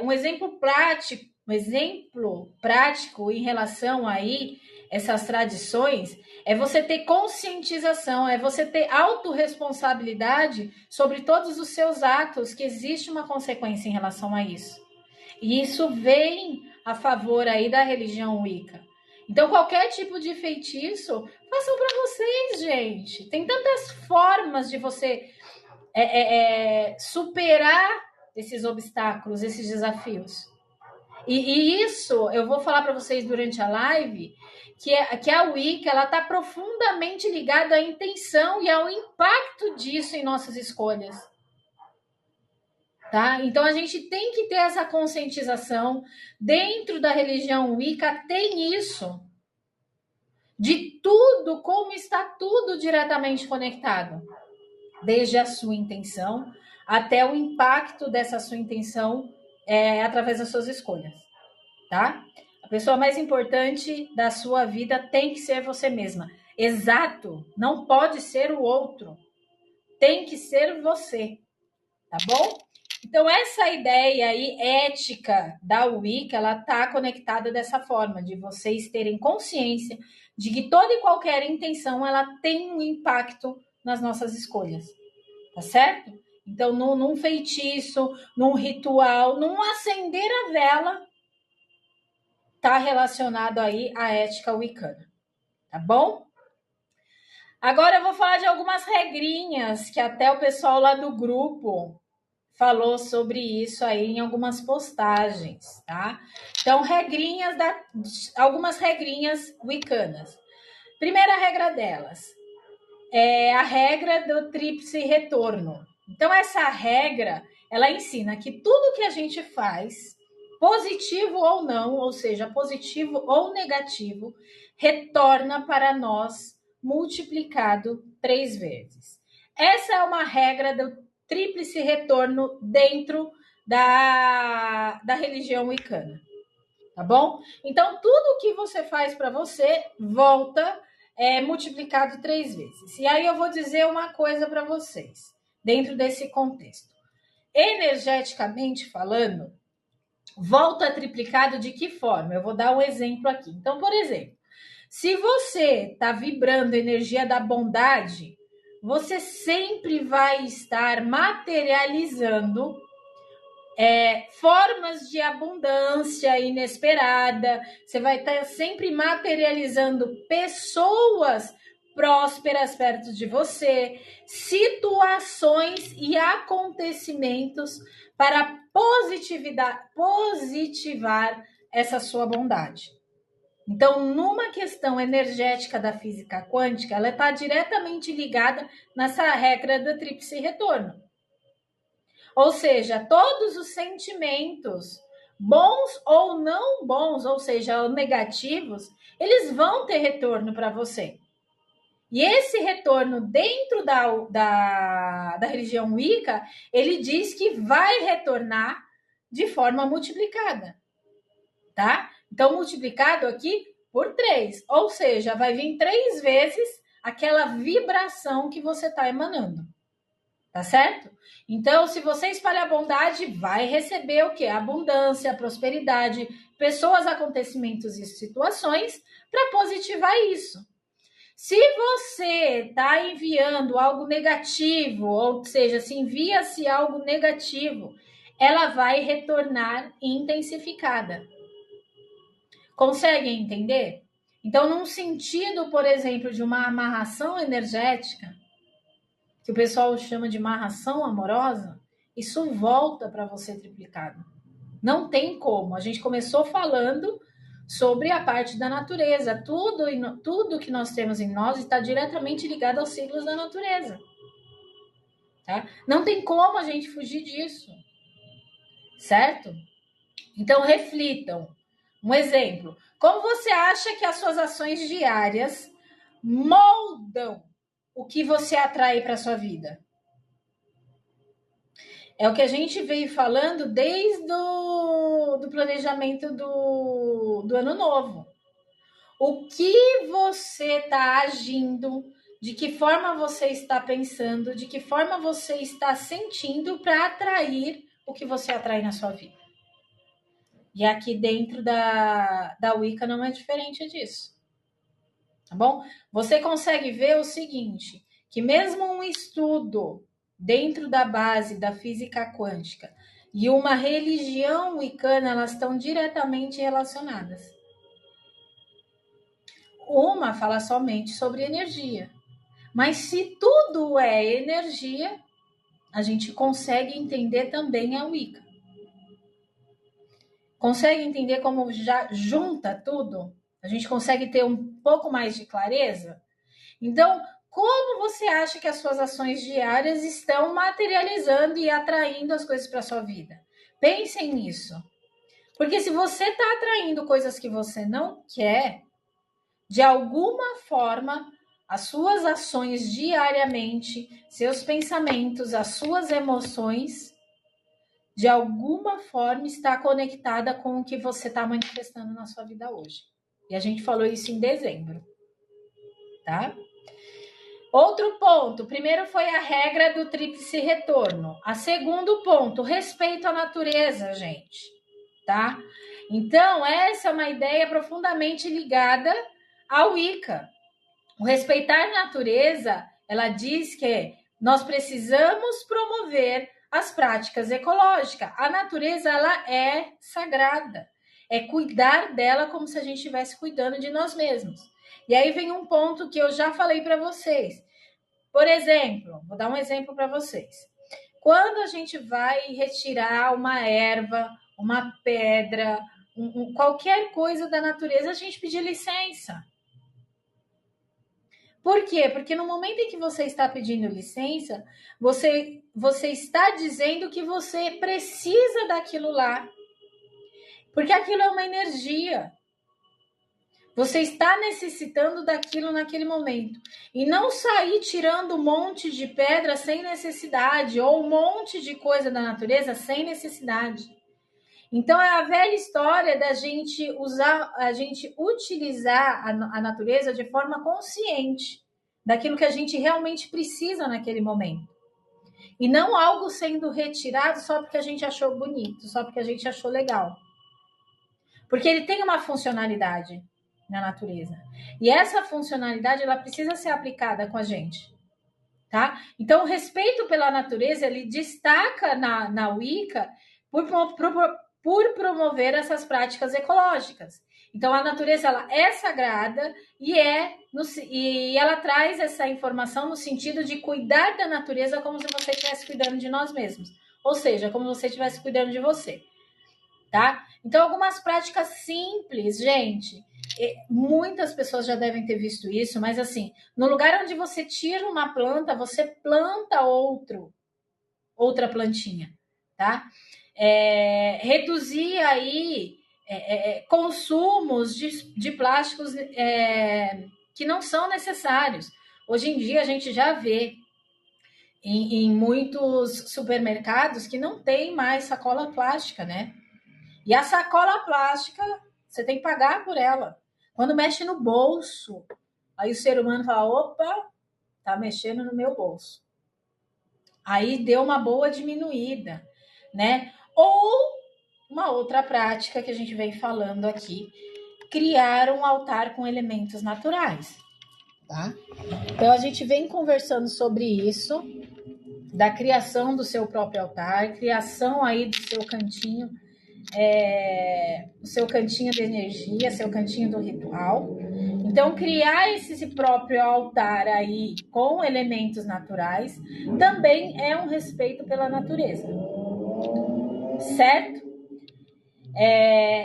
um exemplo prático em relação aí essas tradições é você ter conscientização, é você ter autorresponsabilidade sobre todos os seus atos, que existe uma consequência em relação a isso. E isso vem a favor aí da religião Wicca. Então, qualquer tipo de feitiço, façam para vocês, gente. Tem tantas formas de você superar esses obstáculos, esses desafios. E isso eu vou falar para vocês durante a live, que a Wicca ela está profundamente ligada à intenção e ao impacto disso em nossas escolhas. Tá? Então a gente tem que ter essa conscientização. Dentro da religião Wicca tem isso. De tudo, como está tudo diretamente conectado. Desde a sua intenção até o impacto dessa sua intenção através das suas escolhas, tá? A pessoa mais importante da sua vida tem que ser você mesma. Exato, não pode ser o outro. Tem que ser você, tá bom? Então, essa ideia aí, ética da Wicca, ela tá conectada dessa forma, de vocês terem consciência de que toda e qualquer intenção, ela tem um impacto nas nossas escolhas, tá certo? Então, num feitiço, num ritual, num acender a vela, tá relacionado aí à ética wicana, tá bom? Agora eu vou falar de algumas regrinhas que até o pessoal lá do grupo falou sobre isso aí em algumas postagens, tá? Então, algumas regrinhas wiccanas. Primeira regra delas é a regra do tríplice retorno. Então, essa regra, ela ensina que tudo que a gente faz, positivo ou não, ou seja, positivo ou negativo, retorna para nós multiplicado 3 vezes. Essa é uma regra do tríplice retorno dentro da religião wicana, tá bom? Então, tudo que você faz para você volta multiplicado 3 vezes. E aí eu vou dizer uma coisa para vocês, dentro desse contexto. Energeticamente falando, volta triplicado de que forma? Eu vou dar um exemplo aqui. Então, por exemplo, se você está vibrando a energia da bondade, você sempre vai estar materializando formas de abundância inesperada. Você vai estar sempre materializando pessoas prósperas perto de você, situações e acontecimentos para positivar essa sua bondade. Então, numa questão energética da física quântica, ela está diretamente ligada nessa regra do tríplice retorno. Ou seja, todos os sentimentos, bons ou não bons, ou seja, negativos, eles vão ter retorno para você. E esse retorno dentro da religião Wicca, ele diz que vai retornar de forma multiplicada, tá? Então, multiplicado aqui por 3, ou seja, vai vir 3 vezes aquela vibração que você está emanando, tá certo? Então, se você espalhar bondade, vai receber o quê? Abundância, prosperidade, pessoas, acontecimentos e situações para positivar isso. Se você está enviando algo negativo, ou seja, se envia-se algo negativo, ela vai retornar intensificada. Conseguem entender? Então, num sentido, por exemplo, de uma amarração energética, que o pessoal chama de amarração amorosa, isso volta para você triplicado. Não tem como. A gente começou falando sobre a parte da natureza. Tudo que nós temos em nós está diretamente ligado aos ciclos da natureza. Tá? Não tem como a gente fugir disso, certo? Então, reflitam. Um exemplo. Como você acha que as suas ações diárias moldam o que você atrai para a sua vida? É o que a gente veio falando desde do planejamento do ano novo. O que você está agindo, de que forma você está pensando, de que forma você está sentindo para atrair o que você atrai na sua vida. E aqui dentro da Wicca não é diferente disso. Tá bom? Você consegue ver o seguinte, que mesmo um estudo dentro da base da física quântica e uma religião wicana, elas estão diretamente relacionadas. Uma fala somente sobre energia. Mas se tudo é energia, a gente consegue entender também a Wicca. Consegue entender como já junta tudo? A gente consegue ter um pouco mais de clareza? Então, como você acha que as suas ações diárias estão materializando e atraindo as coisas para a sua vida? Pensem nisso. Porque se você está atraindo coisas que você não quer, de alguma forma, as suas ações diariamente, seus pensamentos, as suas emoções, de alguma forma está conectada com o que você está manifestando na sua vida hoje. E a gente falou isso em dezembro, tá? Outro ponto, primeiro foi a regra do tríplice retorno. A segundo ponto, respeito à natureza, gente, tá? Então, essa é uma ideia profundamente ligada ao Wicca. O respeitar a natureza, ela diz que nós precisamos promover as práticas ecológicas. A natureza, ela é sagrada. É cuidar dela como se a gente estivesse cuidando de nós mesmos. E aí vem um ponto que eu já falei para vocês. Por exemplo, vou dar um exemplo para vocês. Quando a gente vai retirar uma erva, uma pedra, qualquer coisa da natureza, a gente pedir licença. Por quê? Porque no momento em que você está pedindo licença, você está dizendo que você precisa daquilo lá. Porque aquilo é uma energia. Você está necessitando daquilo naquele momento. E não sair tirando um monte de pedra sem necessidade, ou um monte de coisa da natureza sem necessidade. Então, é a velha história da gente utilizar a natureza de forma consciente, daquilo que a gente realmente precisa naquele momento. E não algo sendo retirado só porque a gente achou bonito, só porque a gente achou legal. Porque ele tem uma funcionalidade na natureza. E essa funcionalidade, ela precisa ser aplicada com a gente. Tá? Então, o respeito pela natureza, ele destaca na Wicca por promover essas práticas ecológicas. Então, a natureza, ela é sagrada e ela traz essa informação no sentido de cuidar da natureza como se você estivesse cuidando de nós mesmos. Ou seja, como se você estivesse cuidando de você. Tá? Então, algumas práticas simples, gente. Muitas pessoas já devem ter visto isso, mas assim, no lugar onde você tira uma planta, você planta outra plantinha, tá? Reduzir aí consumos de plásticos que não são necessários. Hoje em dia a gente já vê em muitos supermercados que não tem mais sacola plástica, né? E a sacola plástica, você tem que pagar por ela. Quando mexe no bolso, aí o ser humano fala, opa, tá mexendo no meu bolso. Aí deu uma boa diminuída, né? Ou uma outra prática que a gente vem falando aqui, criar um altar com elementos naturais, tá? Então a gente vem conversando sobre isso, da criação do seu próprio altar, criação aí do seu cantinho, o seu cantinho de energia, seu cantinho do ritual. Então, criar esse próprio altar aí com elementos naturais também é um respeito pela natureza, certo?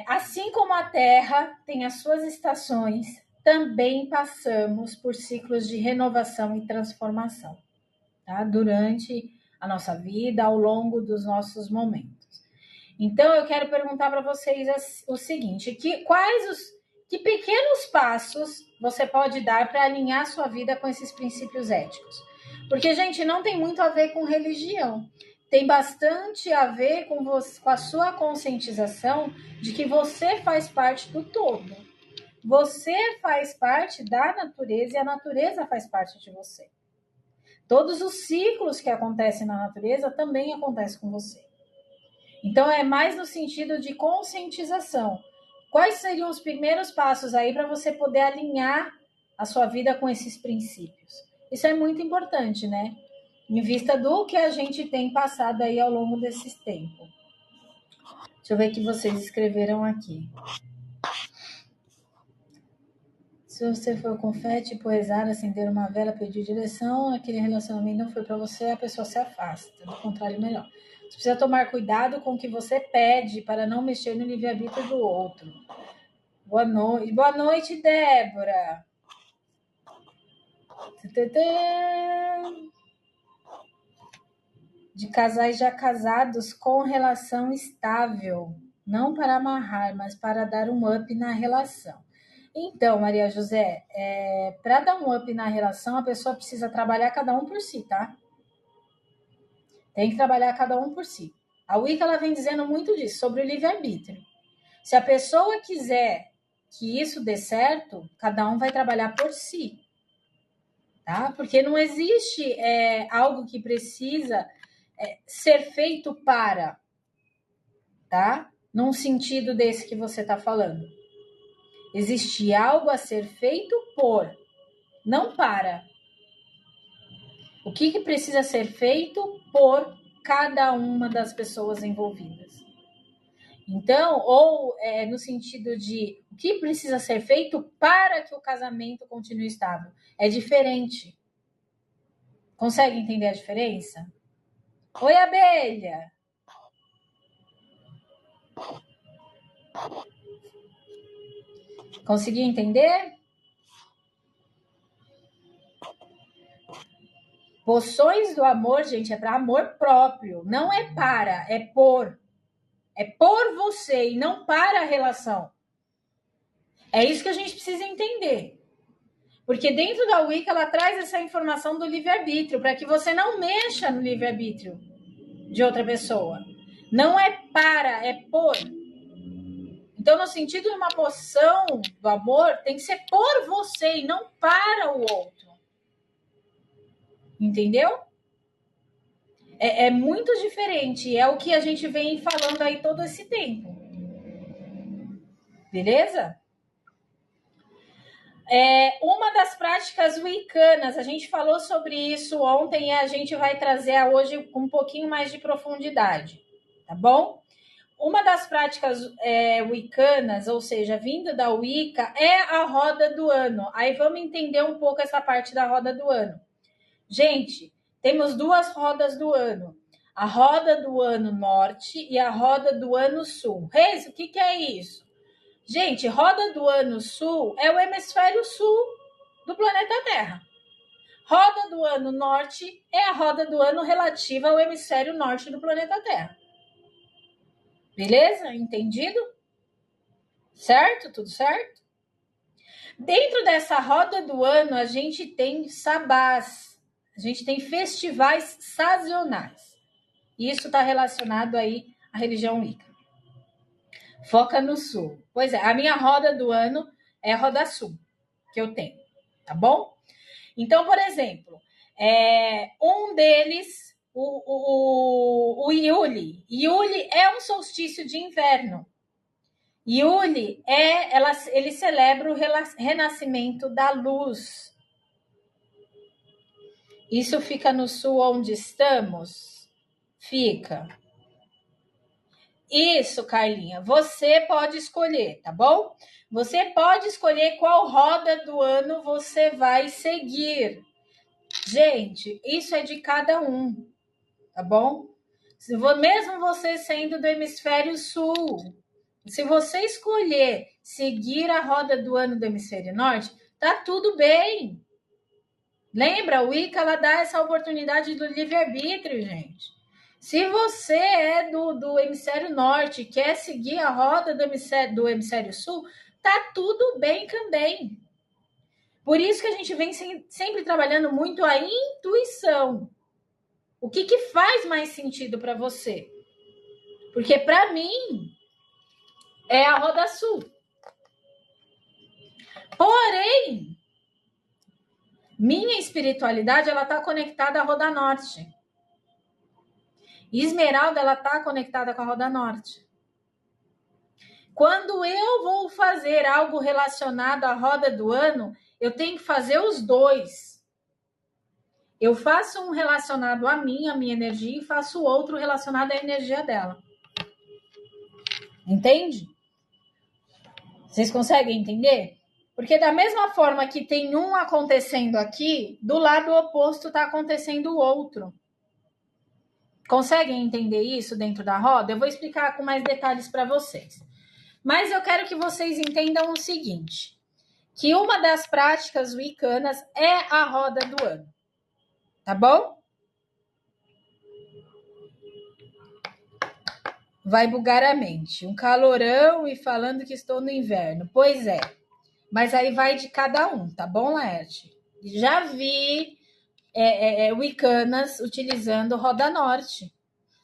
Assim como a Terra tem as suas estações, também passamos por ciclos de renovação e transformação, tá? Durante a nossa vida, ao longo dos nossos momentos. Então, eu quero perguntar para vocês o seguinte: que pequenos passos você pode dar para alinhar sua vida com esses princípios éticos? Porque, gente, não tem muito a ver com religião. Tem bastante a ver com a sua conscientização de que você faz parte do todo. Você faz parte da natureza e a natureza faz parte de você. Todos os ciclos que acontecem na natureza também acontecem com você. Então, é mais no sentido de conscientização. Quais seriam os primeiros passos aí para você poder alinhar a sua vida com esses princípios? Isso é muito importante, né? Em vista do que a gente tem passado aí ao longo desse tempo. Deixa eu ver o que vocês escreveram aqui. Se você for com fé, tipo rezar, acender uma vela, pedir direção, aquele relacionamento não foi para você, a pessoa se afasta. Do contrário, melhor. Você precisa tomar cuidado com o que você pede para não mexer no livre-arbítrio do outro. Boa noite. Boa noite, Débora. De casais já casados com relação estável. Não para amarrar, mas para dar um up na relação. Então, Maria José, para dar um up na relação, a pessoa precisa trabalhar cada um por si, tá? Tem que trabalhar cada um por si. A Wicca ela vem dizendo muito disso, sobre o livre-arbítrio. Se a pessoa quiser que isso dê certo, cada um vai trabalhar por si, tá? Porque não existe algo que precisa ser feito para, tá? Num sentido desse que você está falando. Existe algo a ser feito por, não para. O que precisa ser feito por cada uma das pessoas envolvidas. Então, ou no sentido de o que precisa ser feito para que o casamento continue estável. É diferente. Consegue entender a diferença? Oi, abelha! Conseguiu entender? Poções do amor, gente, é para amor próprio. Não é para, é por. É por você e não para a relação. É isso que a gente precisa entender. Porque dentro da Wicca, ela traz essa informação do livre-arbítrio, para que você não mexa no livre-arbítrio de outra pessoa. Não é para, é por. Então, no sentido de uma poção do amor, tem que ser por você e não para o outro. Entendeu? É muito diferente. É o que a gente vem falando aí todo esse tempo. Beleza? Uma das práticas wiccanas, a gente falou sobre isso ontem e a gente vai trazer hoje com um pouquinho mais de profundidade, tá bom? Uma das práticas wiccanas, ou seja, vindo da Wicca, é a roda do ano. Aí vamos entender um pouco essa parte da roda do ano. Gente, temos duas rodas do ano. A roda do ano norte e a roda do ano sul. Reis, o que é isso? Gente, roda do ano sul é o hemisfério sul do planeta Terra. Roda do ano norte é a roda do ano relativa ao hemisfério norte do planeta Terra. Beleza? Entendido? Certo? Tudo certo? Dentro dessa roda do ano, a gente tem sabás. A gente tem festivais sazonais. Isso está relacionado aí à religião Wicca. Foca no sul. Pois é, a minha roda do ano é a roda sul que eu tenho, tá bom? Então, por exemplo, um deles, o Yuli. Yuli é um solstício de inverno. Yuli ele celebra o renascimento da luz. Isso fica no sul onde estamos? Fica. Isso, Carlinha. Você pode escolher, tá bom? Você pode escolher qual roda do ano você vai seguir. Gente, isso é de cada um, tá bom? Mesmo você sendo do hemisfério sul, Se você escolher seguir a roda do ano do hemisfério norte, tá tudo bem. Lembra, o Wicca ela dá essa oportunidade do livre-arbítrio, gente. Se você é do hemisfério norte, quer seguir a roda do hemisfério sul, tá tudo bem também. Por isso que a gente vem sempre trabalhando muito a intuição. O que faz mais sentido para você? Porque para mim é a roda sul. Porém, minha espiritualidade ela está conectada à roda norte. Esmeralda ela está conectada com a roda norte. Quando eu vou fazer algo relacionado à roda do ano, eu tenho que fazer os dois. Eu faço um relacionado a minha energia, e faço outro relacionado à energia dela. Entende? Vocês conseguem entender? Porque da mesma forma que tem um acontecendo aqui, do lado oposto está acontecendo o outro. Conseguem entender isso dentro da roda? Eu vou explicar com mais detalhes para vocês. Mas eu quero que vocês entendam o seguinte, que uma das práticas wiccanas é a roda do ano. Tá bom? Vai bugar a mente. Um calorão e falando que estou no inverno. Pois é. Mas aí vai de cada um, tá bom, Laerte? Já vi wiccanas utilizando roda norte.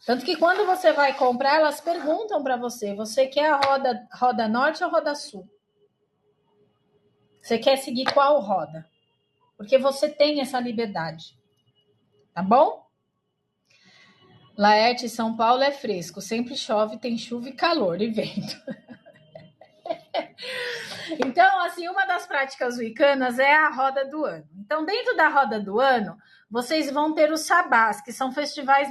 Tanto que quando você vai comprar, elas perguntam para você, você quer a roda norte ou roda sul? Você quer seguir qual roda? Porque você tem essa liberdade. Tá bom? Laerte, São Paulo é fresco. Sempre chove, tem chuva e calor e vento. Então, assim, uma das práticas wiccanas é a roda do ano. Então, dentro da roda do ano, vocês vão ter os sabás, que são festivais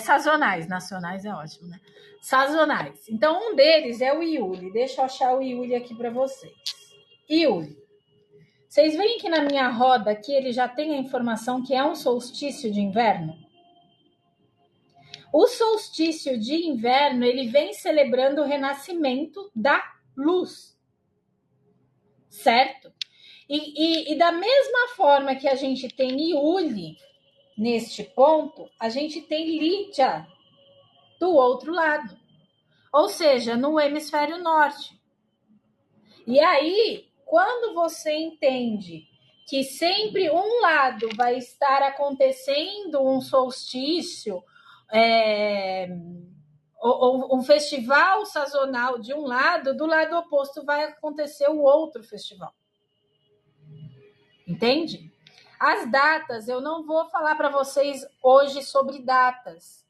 sazonais. Nacionais é ótimo, né? Sazonais. Então, um deles é o Iule. Deixa eu achar o Iule aqui para vocês. Iule. Vocês veem que na minha roda aqui ele já tem a informação que é um solstício de inverno? O solstício de inverno, ele vem celebrando o renascimento da luz. Certo? E da mesma forma que a gente tem Iule neste ponto, a gente tem Lídia do outro lado. Ou seja, no hemisfério norte. E aí, quando você entende que sempre um lado vai estar acontecendo um solstício, ou um festival sazonal de um lado, do lado oposto vai acontecer o outro festival. Entende? As datas, eu não vou falar para vocês hoje sobre datas,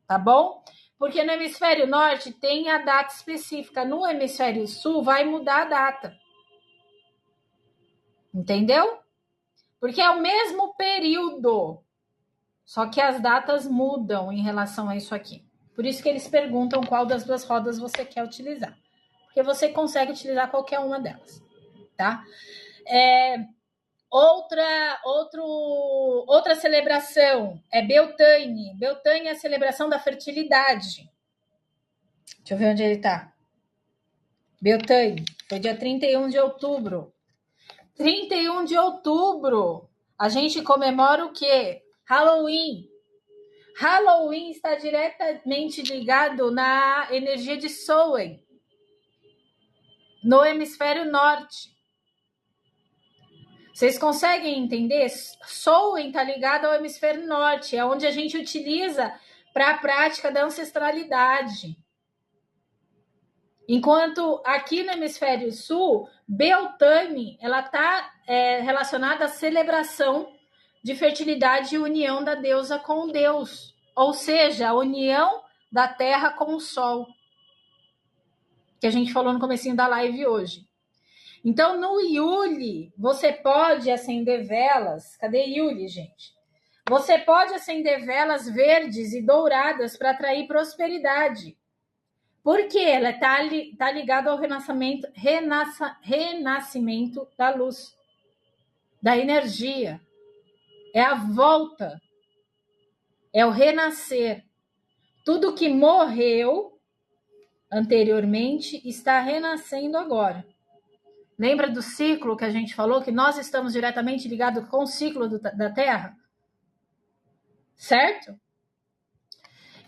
tá bom? Porque no hemisfério norte tem a data específica, no hemisfério sul vai mudar a data. Entendeu? Porque é o mesmo período, só que as datas mudam em relação a isso aqui. Por isso que eles perguntam qual das duas rodas você quer utilizar. Porque você consegue utilizar qualquer uma delas, tá? Outra celebração é Beltane. Beltane é a celebração da fertilidade. Deixa eu ver onde ele está. Beltane, foi dia 31 de outubro. 31 de outubro, a gente comemora o quê? Halloween. Halloween está diretamente ligado na energia de Samhain, no hemisfério norte. Vocês conseguem entender? Samhain está ligado ao hemisfério norte, é onde a gente utiliza para a prática da ancestralidade. Enquanto aqui no hemisfério sul, Beltane, ela está relacionada à celebração de fertilidade e união da deusa com Deus. Ou seja, a união da terra com o sol. Que a gente falou no comecinho da live hoje. Então, no Iule, você pode acender velas. Cadê Iule, gente? Você pode acender velas verdes e douradas para atrair prosperidade. Porque ela está ligada ao renascimento da luz, da energia. É a volta, é o renascer. Tudo que morreu anteriormente está renascendo agora. Lembra do ciclo que a gente falou, que nós estamos diretamente ligados com o ciclo da Terra? Certo?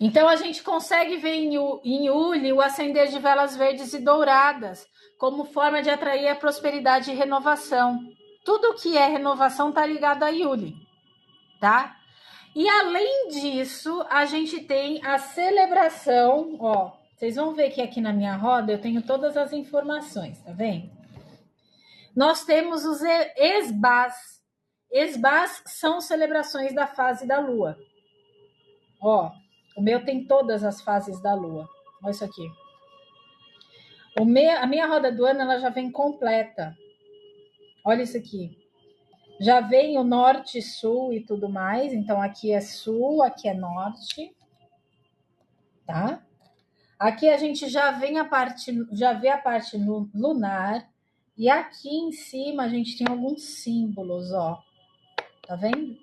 Então, a gente consegue ver em Uli o acender de velas verdes e douradas como forma de atrair a prosperidade e renovação. Tudo que é renovação está ligado a Yuli, tá? E além disso, a gente tem a celebração, ó. Vocês vão ver que aqui na minha roda eu tenho todas as informações, tá vendo? Nós temos os esbás. Esbás são celebrações da fase da lua. Ó, o meu tem todas as fases da lua. Olha isso aqui. A minha roda do ano ela já vem completa. Olha isso aqui. Já vem o norte, sul e tudo mais. Então, aqui é sul, aqui é norte. Tá? Aqui a gente já vê a parte lunar. E aqui em cima a gente tem alguns símbolos, ó. Tá vendo?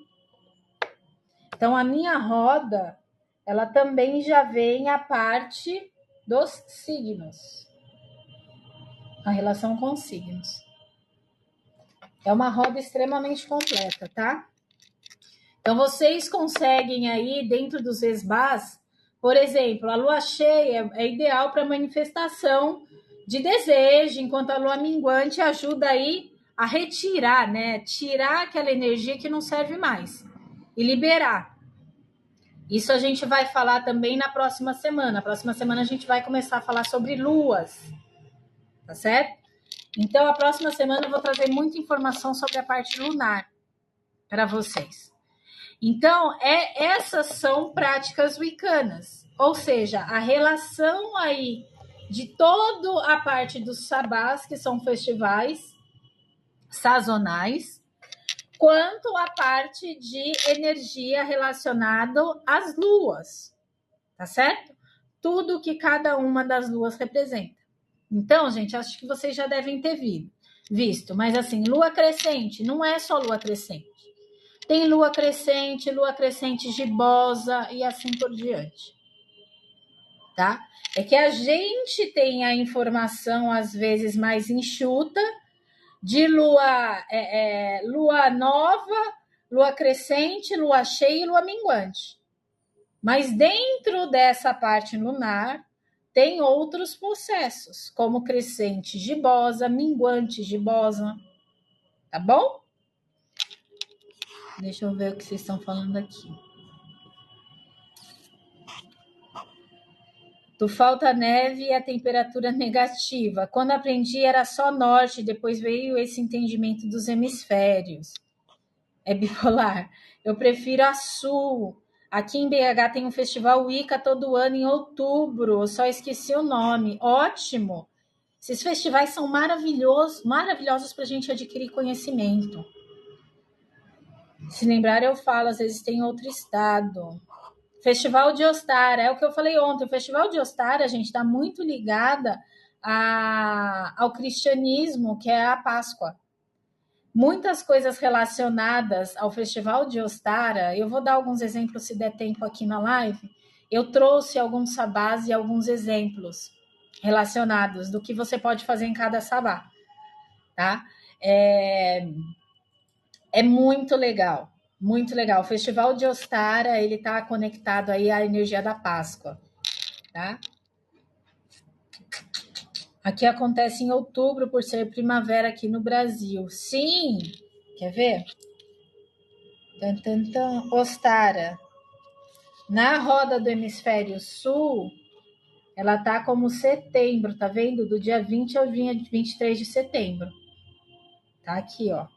Então, a minha roda, ela também já vem a parte dos signos. A relação com os signos. É uma roda extremamente completa, tá? Então, vocês conseguem aí, dentro dos esbás, por exemplo, a lua cheia é ideal para manifestação de desejo, enquanto a lua minguante ajuda aí a retirar, né? Tirar aquela energia que não serve mais e liberar. Isso a gente vai falar também na próxima semana. Na próxima semana a gente vai começar a falar sobre luas, tá certo? Então, a próxima semana eu vou trazer muita informação sobre a parte lunar para vocês. Então, essas são práticas wiccanas, ou seja, a relação aí de toda a parte dos sabás, que são festivais sazonais, quanto a parte de energia relacionada às luas, tá certo? Tudo que cada uma das luas representa. Então, gente, acho que vocês já devem ter visto, mas assim, lua crescente não é só lua crescente. Tem lua crescente gibosa e assim por diante. Tá? É que a gente tem a informação, às vezes, mais enxuta de lua nova, lua crescente, lua cheia e lua minguante. Mas dentro dessa parte lunar, tem outros processos, como crescente gibosa, minguante gibosa. Tá bom? Deixa eu ver o que vocês estão falando aqui. Tu falta neve e a temperatura negativa. Quando aprendi era só norte, depois veio esse entendimento dos hemisférios. É bipolar. Eu prefiro a sul. Aqui em BH tem um festival Wicca todo ano em outubro. Eu só esqueci o nome. Ótimo! Esses festivais são maravilhosos para a gente adquirir conhecimento. Se lembrar, eu falo, às vezes tem outro estado. Festival de Ostara, é o que eu falei ontem. O Festival de Ostara, gente, está muito ligada ao cristianismo, que é a Páscoa. Muitas coisas relacionadas ao Festival de Ostara, eu vou dar alguns exemplos se der tempo aqui na live. Eu trouxe alguns sabás e alguns exemplos relacionados do que você pode fazer em cada sabá, tá? É muito legal. Muito legal. O Festival de Ostara, ele está conectado aí à energia da Páscoa, tá? Aqui acontece em outubro, por ser primavera aqui no Brasil. Sim! Quer ver? Ostara. Na roda do hemisfério sul, ela tá como setembro, tá vendo? Do dia 20 ao dia 23 de setembro. Tá aqui, ó.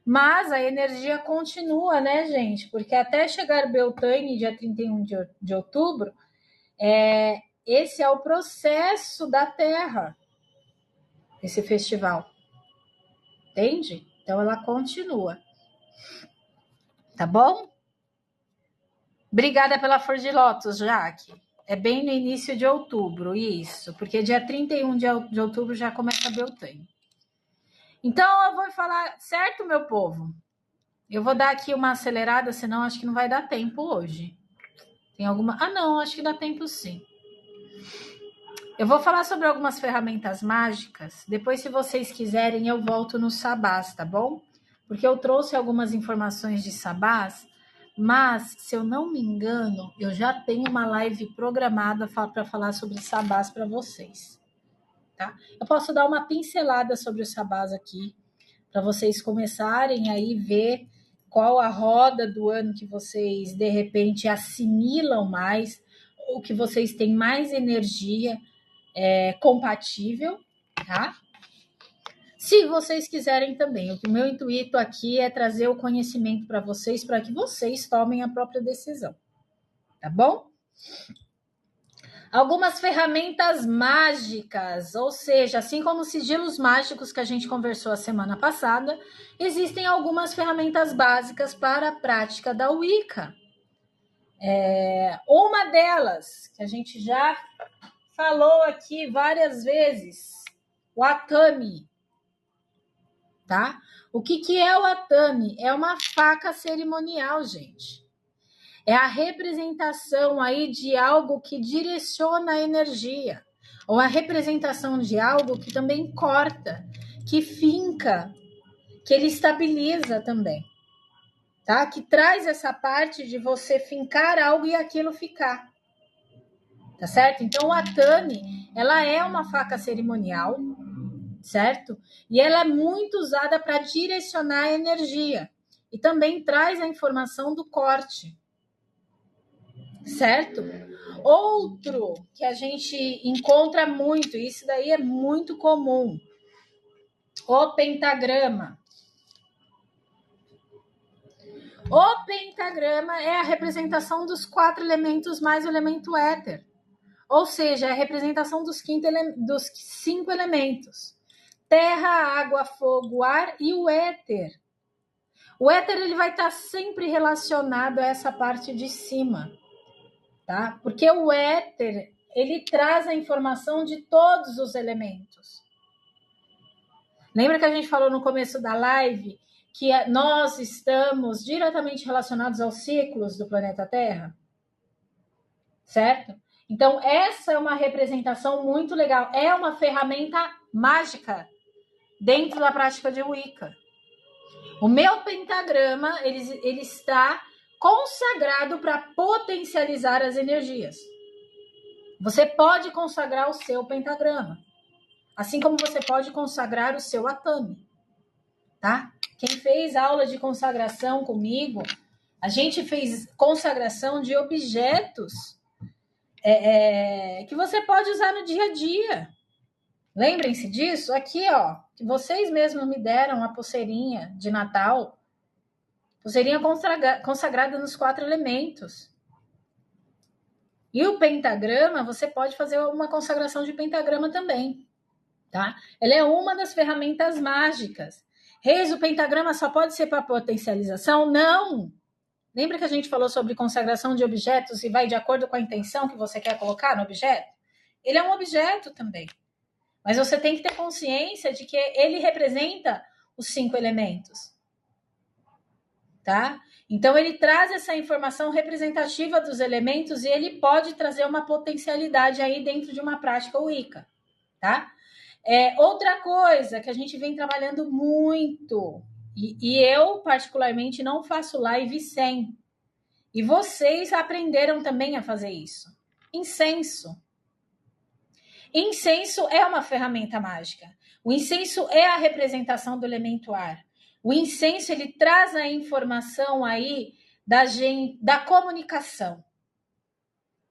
Mas a energia continua, né, gente? Porque até chegar Beltane, dia 31 de outubro, esse é o processo da Terra, esse festival. Entende? Então, ela continua. Tá bom? Obrigada pela flor de lótus, Jaque. É bem no início de outubro, isso. Porque dia 31 de outubro já começa a Beltane. Então, eu vou falar, certo, meu povo? Eu vou dar aqui uma acelerada, senão acho que não vai dar tempo hoje. Tem alguma... Ah, não, acho que dá tempo sim. Eu vou falar sobre algumas ferramentas mágicas. Depois, se vocês quiserem, eu volto no sabás, tá bom? Porque eu trouxe algumas informações de sabás, mas, se eu não me engano, eu já tenho uma live programada para falar sobre sabás para vocês, tá? Eu posso dar uma pincelada sobre o sabás aqui, para vocês começarem aí ver qual a roda do ano que vocês, de repente, assimilam mais, ou que vocês têm mais energia compatível, tá? Se vocês quiserem também, o meu intuito aqui é trazer o conhecimento para vocês, para que vocês tomem a própria decisão, tá bom? Algumas ferramentas mágicas, ou seja, assim como os sigilos mágicos que a gente conversou a semana passada, existem algumas ferramentas básicas para a prática da Wicca. Uma delas, que a gente já falou aqui várias vezes, o Atami, tá? O que é o Atami? É uma faca cerimonial, gente. É a representação aí de algo que direciona a energia, ou a representação de algo que também corta, que finca, que ele estabiliza também, tá? Que traz essa parte de você fincar algo e aquilo ficar, tá certo? Então, o Atami, ela é uma faca cerimonial, certo? E ela é muito usada para direcionar a energia e também traz a informação do corte, certo? Outro que a gente encontra muito, isso daí é muito comum, o pentagrama. O pentagrama é a representação dos 4 elementos mais o elemento éter, ou seja, é a representação dos 5 elementos: terra, água, fogo, ar e o éter. O éter ele vai estar sempre relacionado a essa parte de cima, tá? Porque o éter ele traz a informação de todos os elementos. Lembra que a gente falou no começo da live que nós estamos diretamente relacionados aos ciclos do planeta Terra? Certo? Então, essa é uma representação muito legal. É uma ferramenta mágica dentro da prática de Wicca. O meu pentagrama, ele está consagrado para potencializar as energias. Você pode consagrar o seu pentagrama, assim como você pode consagrar o seu Atami, tá? Quem fez aula de consagração comigo, a gente fez consagração de objetos que você pode usar no dia a dia. Lembrem-se disso? Aqui, ó, que vocês mesmos me deram a pulseirinha de Natal, pulseirinha consagrada nos 4 elementos. E o pentagrama, você pode fazer uma consagração de pentagrama também, tá? Ela é uma das ferramentas mágicas. Reis, o pentagrama só pode ser para potencialização? Não! Lembra que a gente falou sobre consagração de objetos e vai de acordo com a intenção que você quer colocar no objeto? Ele é um objeto também. Mas você tem que ter consciência de que ele representa os 5 elementos, tá? Então, ele traz essa informação representativa dos elementos e ele pode trazer uma potencialidade aí dentro de uma prática Wicca, tá? Outra coisa que a gente vem trabalhando muito, e eu, particularmente, não faço live sem, e vocês aprenderam também a fazer isso. Incenso. Incenso é uma ferramenta mágica. O incenso é a representação do elemento ar. O incenso, ele traz a informação aí da comunicação,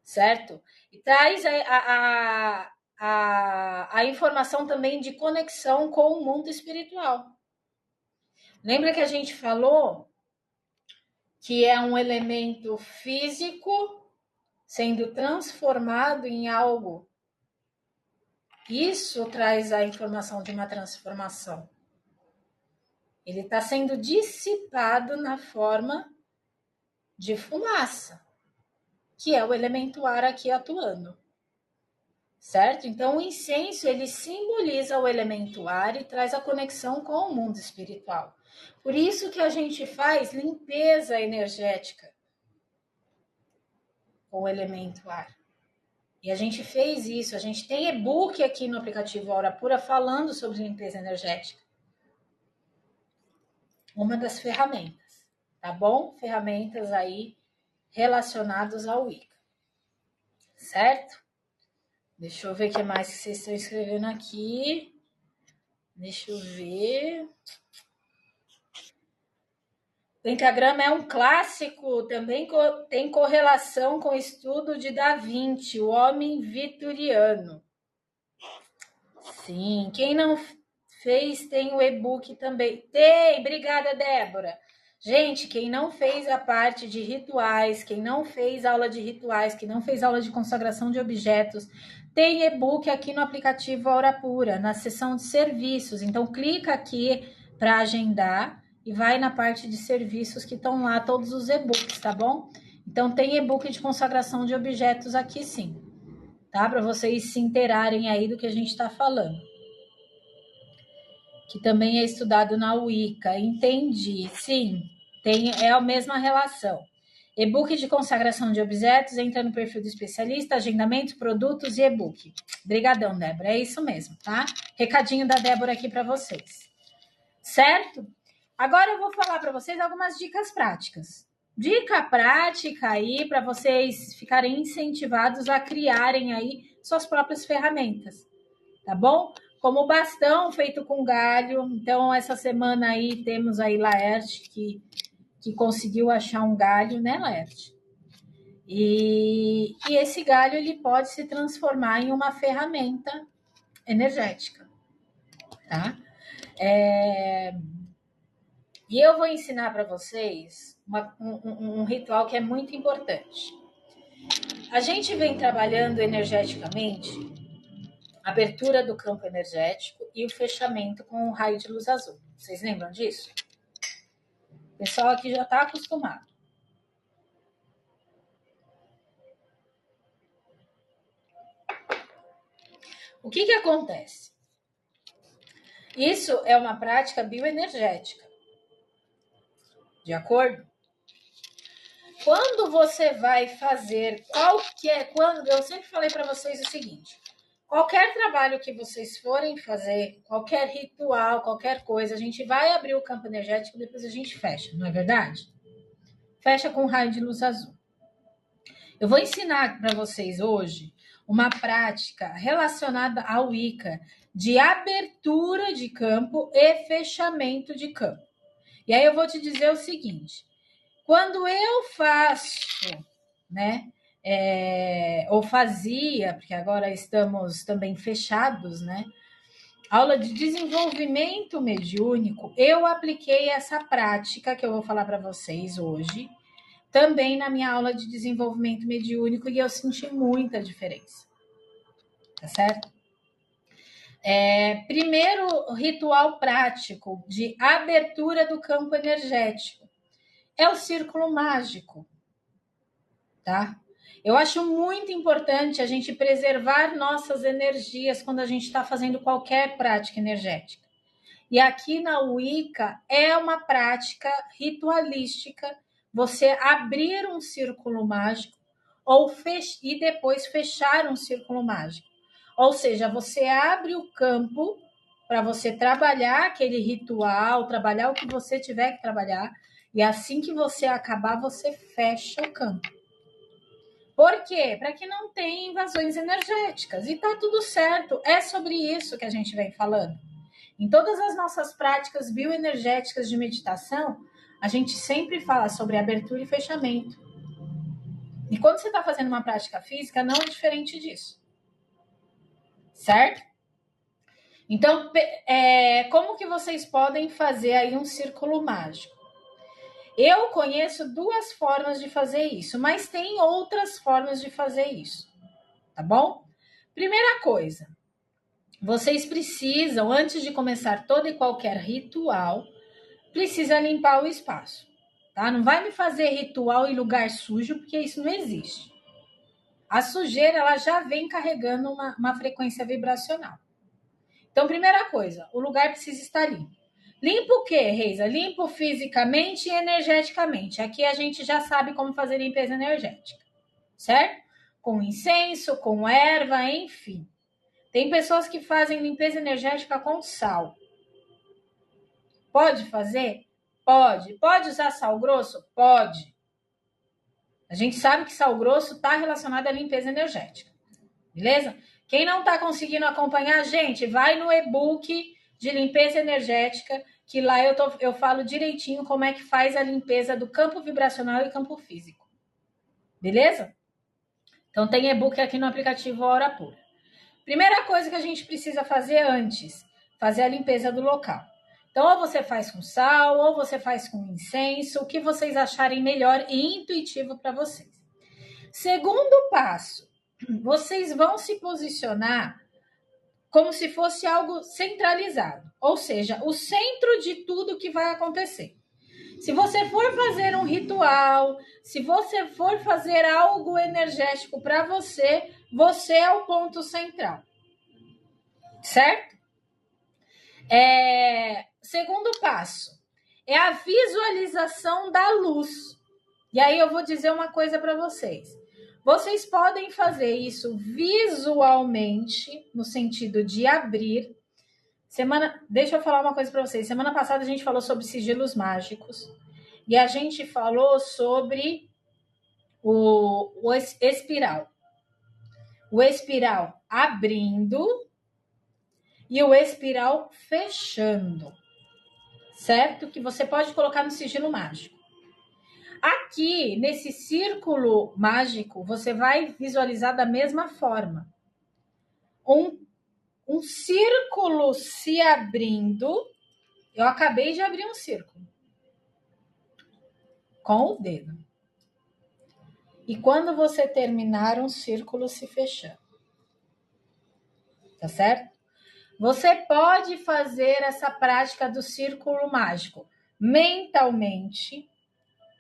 certo? E traz a informação também de conexão com o mundo espiritual. Lembra que a gente falou que é um elemento físico sendo transformado em algo? Isso traz a informação de uma transformação. Ele está sendo dissipado na forma de fumaça, que é o elemento ar aqui atuando, certo? Então, o incenso, ele simboliza o elemento ar e traz a conexão com o mundo espiritual. Por isso que a gente faz limpeza energética com o elemento ar, E a gente fez isso, a gente tem e-book aqui no aplicativo Aura Pura falando sobre limpeza energética. Uma das ferramentas, tá bom? Ferramentas aí relacionadas ao Wicca, certo? Deixa eu ver o que mais que vocês estão escrevendo aqui. Deixa eu ver. Pentagrama é um clássico, também tem correlação com o estudo de Da Vinci, o homem vitoriano. Sim, quem não fez tem o e-book também. Tem, obrigada, Débora. Gente, quem não fez a parte de rituais, quem não fez aula de rituais, quem não fez aula de consagração de objetos, tem e-book aqui no aplicativo Aura Pura, na seção de serviços. Então, clica aqui para agendar e vai na parte de serviços que estão lá, todos os e-books, tá bom? Então, tem e-book de consagração de objetos aqui sim, tá? Para vocês se inteirarem aí do que a gente está falando. Que também é estudado na Wicca. Entendi. Sim, é a mesma relação. E-book de consagração de objetos, entra no perfil do especialista, agendamentos, produtos e e-book. Obrigadão, Débora. É isso mesmo, tá? Recadinho da Débora aqui para vocês. Certo? Agora eu vou falar para vocês algumas dicas práticas. Dica prática aí para vocês ficarem incentivados a criarem aí suas próprias ferramentas, tá bom? Como o bastão feito com galho. Então, essa semana aí temos aí Laerte que conseguiu achar um galho, né, Laerte? E esse galho ele pode se transformar em uma ferramenta energética, tá? E eu vou ensinar para vocês um ritual que é muito importante. A gente vem trabalhando energeticamente a abertura do campo energético e o fechamento com o raio de luz azul. Vocês lembram disso? O pessoal aqui já está acostumado. O que acontece? Isso é uma prática bioenergética. De acordo? Quando você vai fazer eu sempre falei para vocês o seguinte: qualquer trabalho que vocês forem fazer, qualquer ritual, qualquer coisa, a gente vai abrir o campo energético e depois a gente fecha, não é verdade? Fecha com raio de luz azul. Eu vou ensinar para vocês hoje uma prática relacionada ao Wicca de abertura de campo e fechamento de campo. E aí eu vou te dizer o seguinte: quando eu faço, né, ou fazia, porque agora estamos também fechados, né, aula de desenvolvimento mediúnico, eu apliquei essa prática que eu vou falar para vocês hoje, também na minha aula de desenvolvimento mediúnico, e eu senti muita diferença. Tá certo? Primeiro ritual prático de abertura do campo energético é o círculo mágico, tá? Eu acho muito importante a gente preservar nossas energias quando a gente está fazendo qualquer prática energética. E aqui na Wicca é uma prática ritualística você abrir um círculo mágico e depois fechar um círculo mágico. Ou seja, você abre o campo para você trabalhar aquele ritual, trabalhar o que você tiver que trabalhar, e assim que você acabar, você fecha o campo. Por quê? Para que não tenha invasões energéticas. E tá tudo certo. É sobre isso que a gente vem falando. Em todas as nossas práticas bioenergéticas de meditação, a gente sempre fala sobre abertura e fechamento. E quando você está fazendo uma prática física, não é diferente disso. Certo? Então, como que vocês podem fazer aí um círculo mágico? Eu conheço duas formas de fazer isso, mas tem outras formas de fazer isso, tá bom? Primeira coisa, vocês precisam, antes de começar todo e qualquer ritual, precisa limpar o espaço, tá? Não vai me fazer ritual em lugar sujo, porque isso não existe. A sujeira, ela já vem carregando uma frequência vibracional. Então, primeira coisa, o lugar precisa estar limpo. Limpo o quê, Reisa? Limpo fisicamente e energeticamente. Aqui a gente já sabe como fazer limpeza energética, certo? com incenso, com erva, enfim. Tem pessoas que fazem limpeza energética com sal. Pode fazer? Pode. Pode usar sal grosso? Pode. A gente sabe que sal grosso está relacionado à limpeza energética. Beleza? Quem não está conseguindo acompanhar, gente, vai no e-book de limpeza energética, que lá eu falo direitinho como é que faz a limpeza do campo vibracional e campo físico. Beleza? Então tem e-book aqui no aplicativo Hora Pura. Primeira coisa que a gente precisa fazer antes, fazer a limpeza do local. Então, ou você faz com sal, ou você faz com incenso, o que vocês acharem melhor e intuitivo para vocês. Segundo passo, vocês vão se posicionar como se fosse algo centralizado, ou seja, o centro de tudo que vai acontecer. Se você for fazer um ritual, se você for fazer algo energético para você, você é o ponto central. Certo? Segundo passo é a visualização da luz. E aí eu vou dizer uma coisa para vocês. Vocês podem fazer isso visualmente, no sentido de abrir. Deixa eu falar uma coisa para vocês. Semana passada a gente falou sobre sigilos mágicos. E a gente falou sobre o espiral. O espiral abrindo e o espiral fechando. Certo? Que você pode colocar no sigilo mágico. Aqui, nesse círculo mágico, você vai visualizar da mesma forma. Um círculo se abrindo. Eu acabei de abrir um círculo. Com o dedo. E quando você terminar, um círculo se fechando. Tá certo? Você pode fazer essa prática do círculo mágico mentalmente,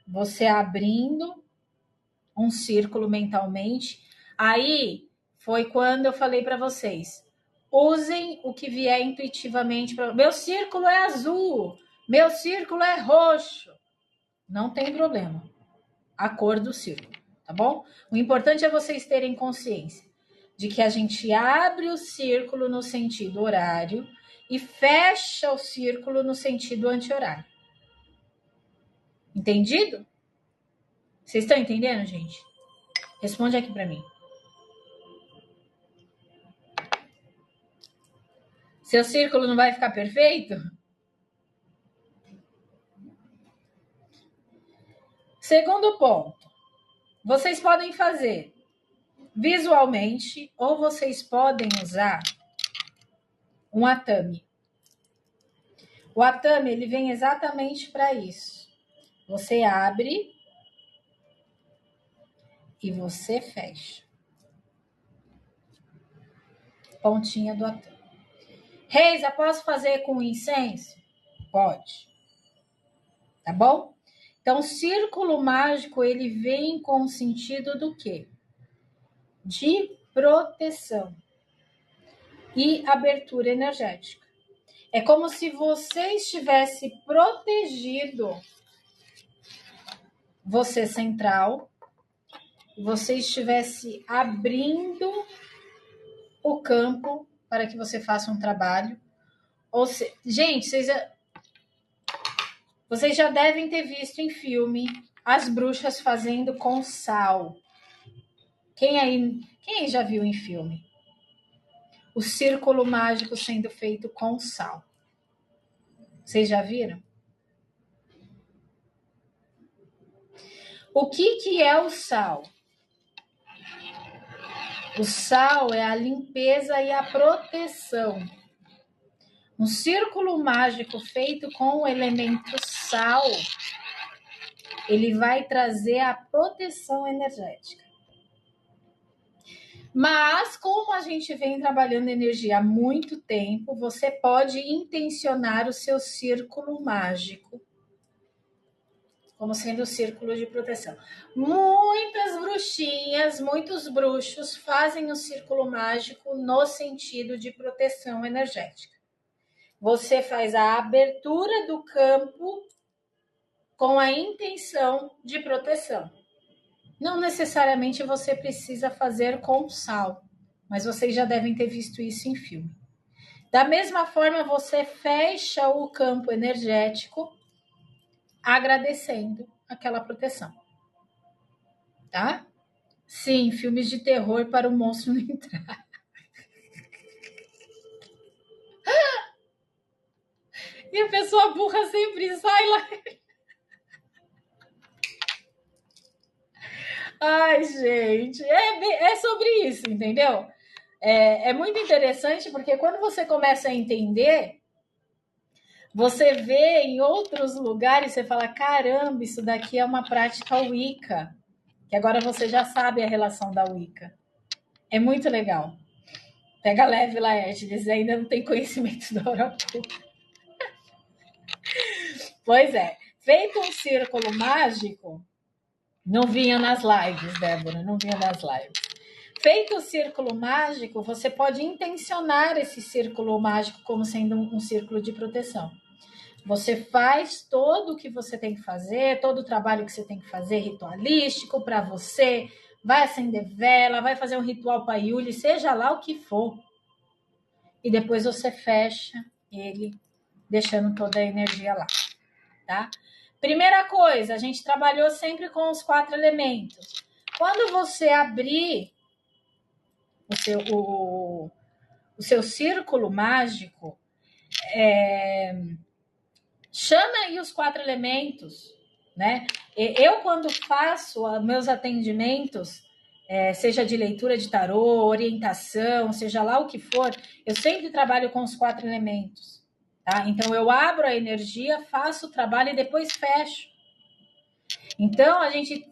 você abrindo um círculo mentalmente. Aí foi quando eu falei para vocês, usem o que vier intuitivamente. Meu círculo é azul, meu círculo é roxo. Não tem problema. A cor do círculo, tá bom? O importante é vocês terem consciência de que a gente abre o círculo no sentido horário e fecha o círculo no sentido anti-horário. Entendido? Vocês estão entendendo, gente? Responde aqui para mim. Seu círculo não vai ficar perfeito? Segundo ponto. Vocês podem fazer visualmente ou vocês podem usar um atame. O atame, ele vem exatamente para isso. Você abre e você fecha. Pontinha do atame. Reisa, posso fazer com incenso? Pode. Tá bom? Então, o círculo mágico, ele vem com o sentido do quê? De proteção e abertura energética. É como se você estivesse protegido, você central, você estivesse abrindo o campo para que você faça um trabalho. Gente, vocês já devem ter visto em filme as bruxas fazendo com sal. Quem aí já viu em filme? O círculo mágico sendo feito com sal. Vocês já viram? O que é o sal? O sal é a limpeza e a proteção. Um círculo mágico feito com o elemento sal, ele vai trazer a proteção energética. Mas, como a gente vem trabalhando energia há muito tempo, você pode intencionar o seu círculo mágico como sendo o círculo de proteção. Muitas bruxinhas, muitos bruxos fazem o círculo mágico no sentido de proteção energética. Você faz a abertura do campo com a intenção de proteção. Não necessariamente você precisa fazer com sal, mas vocês já devem ter visto isso em filme. Da mesma forma, você fecha o campo energético agradecendo aquela proteção, tá? Sim, filmes de terror para o monstro não entrar. E a pessoa burra sempre sai lá. Ai, gente, é sobre isso, entendeu? É muito interessante porque quando você começa a entender, você vê em outros lugares, você fala, caramba, isso daqui é uma prática Wicca. Que agora você já sabe a relação da Wicca. É muito legal. Pega leve, Laerte, eles ainda não têm conhecimento da hora pública. Pois é, feito um círculo mágico, não vinha nas lives, Débora, não vinha nas lives. Feito o círculo mágico, você pode intencionar esse círculo mágico como sendo um círculo de proteção. Você faz todo o que você tem que fazer, todo o trabalho que você tem que fazer ritualístico para você, vai acender vela, vai fazer um ritual para Yuli, seja lá o que for. E depois você fecha ele, deixando toda a energia lá, tá? Primeira coisa, a gente trabalhou sempre com os 4 elementos. Quando você abrir o seu círculo mágico, chama aí os 4 elementos, né? Eu, quando faço meus atendimentos, seja de leitura de tarô, orientação, seja lá o que for, eu sempre trabalho com os 4 elementos, tá? Então, eu abro a energia, faço o trabalho e depois fecho. Então,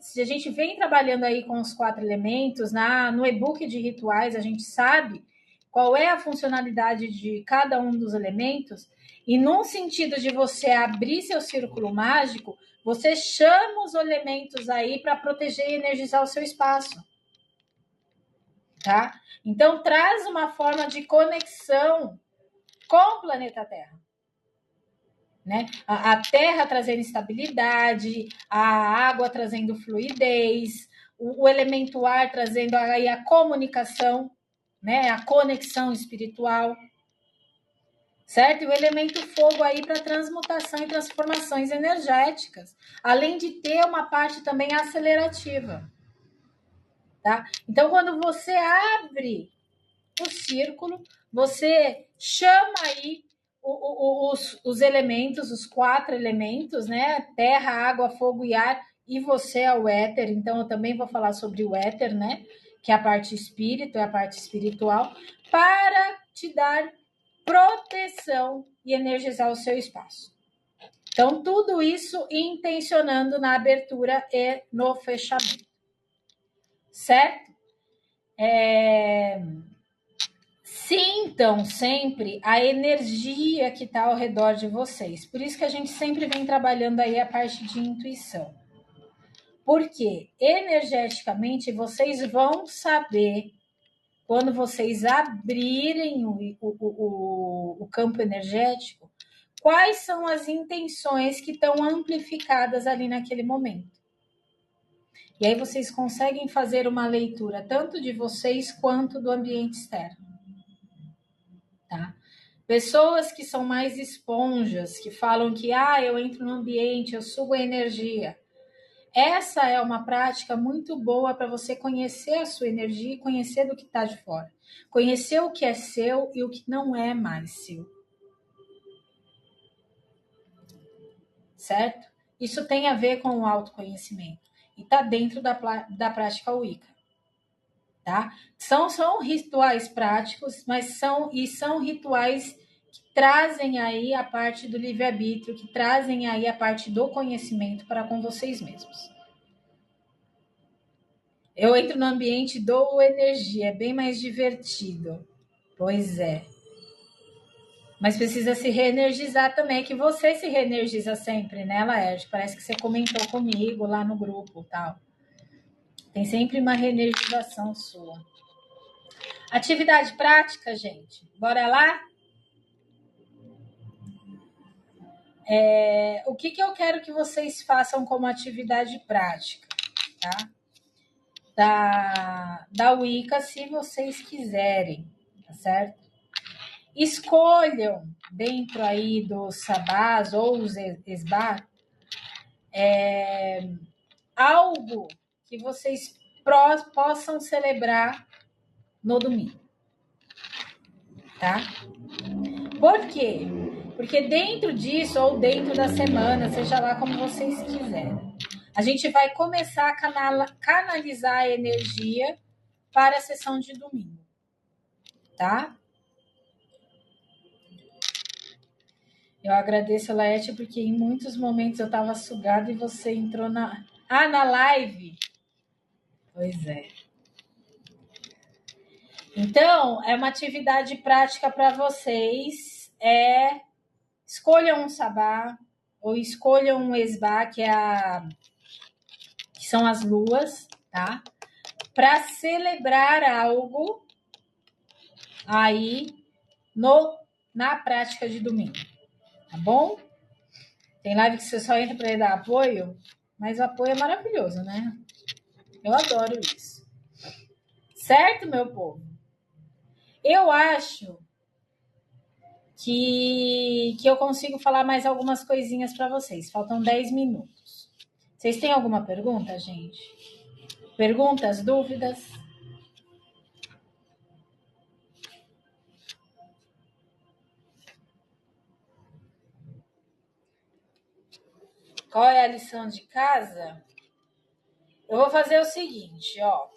se a gente vem trabalhando aí com os 4 elementos, no e-book de rituais, a gente sabe qual é a funcionalidade de cada um dos elementos, e num sentido de você abrir seu círculo mágico, você chama os elementos aí para proteger e energizar o seu espaço, tá? Então, traz uma forma de conexão com o planeta Terra. Né? A terra trazendo estabilidade, a água trazendo fluidez, o elemento ar trazendo aí a comunicação, né? A conexão espiritual, certo? E o elemento fogo aí para transmutação e transformações energéticas, além de ter uma parte também acelerativa, tá? Então, quando você abre o círculo, você chama aí os elementos, os 4 elementos, né? Terra, água, fogo e ar, e você é o éter. Então, eu também vou falar sobre o éter, né? Que é a parte espírito, é a parte espiritual, para te dar proteção e energizar o seu espaço. Então, tudo isso intencionando na abertura e no fechamento. Certo? Sintam sempre a energia que está ao redor de vocês. Por isso que a gente sempre vem trabalhando aí a parte de intuição. Porque energeticamente vocês vão saber, quando vocês abrirem o campo energético, quais são as intenções que estão amplificadas ali naquele momento. E aí vocês conseguem fazer uma leitura tanto de vocês quanto do ambiente externo. Tá? Pessoas que são mais esponjas, que falam que eu entro no ambiente, eu sugo a energia. Essa é uma prática muito boa para você conhecer a sua energia e conhecer do que está de fora. Conhecer o que é seu e o que não é mais seu. Certo? Isso tem a ver com o autoconhecimento. E está dentro da prática Wicca. Tá? São rituais práticos, mas são rituais que trazem aí a parte do livre-arbítrio, que trazem aí a parte do conhecimento para com vocês mesmos. Eu entro no ambiente, dou energia, é bem mais divertido. Pois é. Mas precisa se reenergizar também, que você se reenergiza sempre, né, Laerte? Parece que você comentou comigo lá no grupo, tal. Tem sempre uma reenergização sua. Atividade prática, gente. Bora lá? O que eu quero que vocês façam como atividade prática, tá? da Wicca, se vocês quiserem, tá certo? Escolham dentro aí dos sabás ou os esbá algo que vocês possam celebrar no domingo, tá? Por quê? Porque dentro disso, ou dentro da semana, seja lá como vocês quiserem, a gente vai começar a canalizar a energia para a sessão de domingo, tá? Eu agradeço, Laerte, porque em muitos momentos eu estava sugada e você entrou na live. Pois é. Então, é uma atividade prática para vocês. Escolham um sabá ou escolham um esbá, que são as luas, tá? Para celebrar algo aí na prática de domingo, tá bom? Tem live que você só entra para dar apoio, mas o apoio é maravilhoso, né? Eu adoro isso. Certo, meu povo? Eu acho que eu consigo falar mais algumas coisinhas para vocês. Faltam 10 minutos. Vocês têm alguma pergunta, gente? Perguntas, dúvidas? Qual é a lição de casa? Eu vou fazer o seguinte, ó.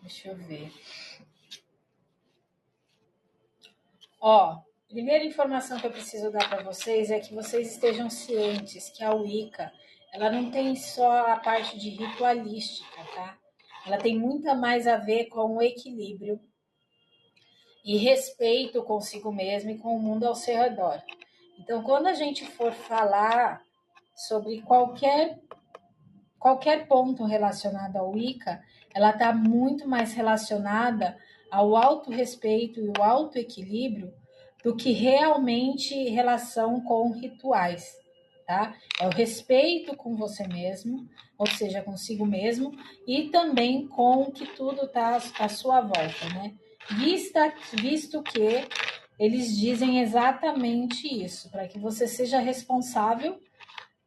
Deixa eu ver. Ó, primeira informação que eu preciso dar para vocês é que vocês estejam cientes que a Wicca, ela não tem só a parte de ritualística, tá? Ela tem muito mais a ver com o equilíbrio e respeito consigo mesmo e com o mundo ao seu redor. Então, quando a gente for falar sobre qualquer ponto relacionado ao Wicca, ela está muito mais relacionada ao autorrespeito e o autoequilíbrio do que realmente relação com rituais, tá? É o respeito com você mesmo, ou seja, consigo mesmo, e também com o que tudo está à sua volta, né? Visto que eles dizem exatamente isso, para que você seja responsável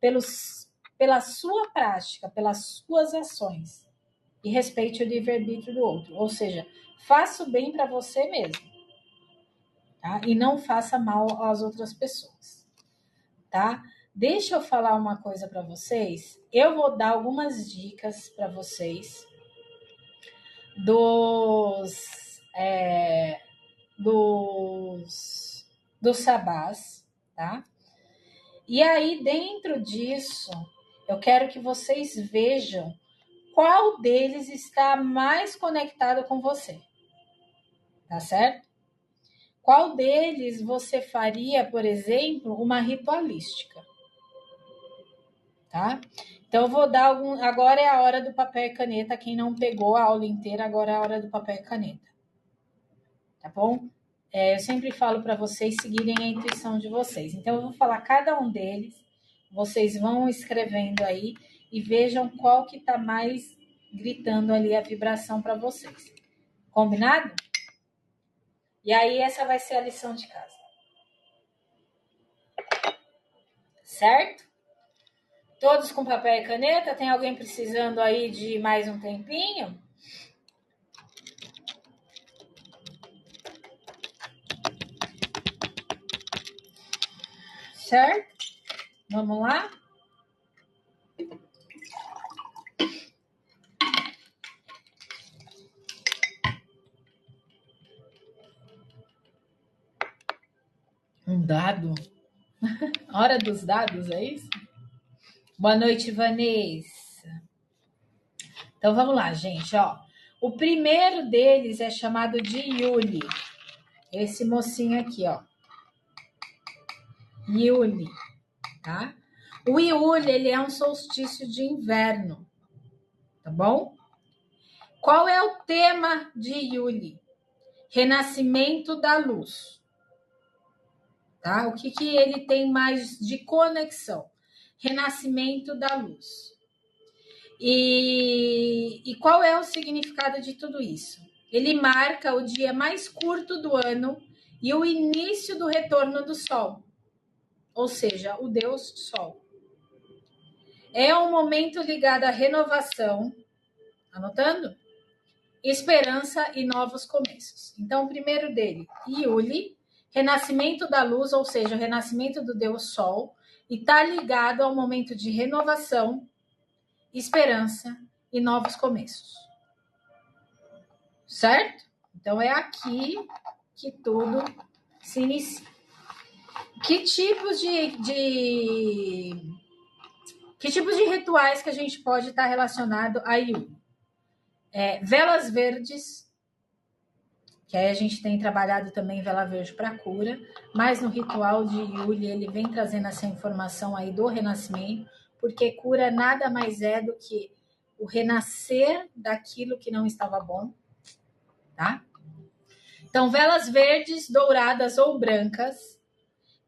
pela sua prática, pelas suas ações e respeite o livre-arbítrio do outro. Ou seja, faça o bem para você mesmo, tá? E não faça mal às outras pessoas, tá? Deixa eu falar uma coisa para vocês. Eu vou dar algumas dicas para vocês dos sabás, tá? E aí, dentro disso, eu quero que vocês vejam qual deles está mais conectado com você, tá certo? Qual deles você faria, por exemplo, uma ritualística, tá? Então, eu vou dar agora é a hora do papel e caneta. Quem não pegou a aula inteira, agora é a hora do papel e caneta, tá bom? Eu sempre falo para vocês seguirem a intuição de vocês. Então, eu vou falar cada um deles, vocês vão escrevendo aí e vejam qual que está mais gritando ali a vibração para vocês. Combinado? E aí, essa vai ser a lição de casa. Certo? Todos com papel e caneta? Tem alguém precisando aí de mais um tempinho? Certo? Vamos lá? Um dado? Hora dos dados, é isso? Boa noite, Vanessa. Então, vamos lá, gente, ó. O primeiro deles é chamado de Yuli. Esse mocinho aqui, ó. Yuli, tá? O Yuli, ele é um solstício de inverno, tá bom? Qual é o tema de Yuli? Renascimento da luz. Tá? O que ele tem mais de conexão? renascimento da luz. E qual é o significado de tudo isso? Ele marca o dia mais curto do ano e o início do retorno do Sol, ou seja, o Deus Sol. É um momento ligado à renovação, anotando? Esperança e novos começos. Então, o primeiro dele, Iuli, renascimento da luz, ou seja, o renascimento do Deus Sol, e está ligado ao momento de renovação, esperança e novos começos. Certo? Então, é aqui que tudo se inicia. Que tipos de rituais que a gente pode estar relacionado a Iuli? Velas verdes, que aí a gente tem trabalhado também vela verde para cura, mas no ritual de Iuli ele vem trazendo essa informação aí do renascimento, porque cura nada mais é do que o renascer daquilo que não estava bom, tá? Então, velas verdes, douradas ou brancas,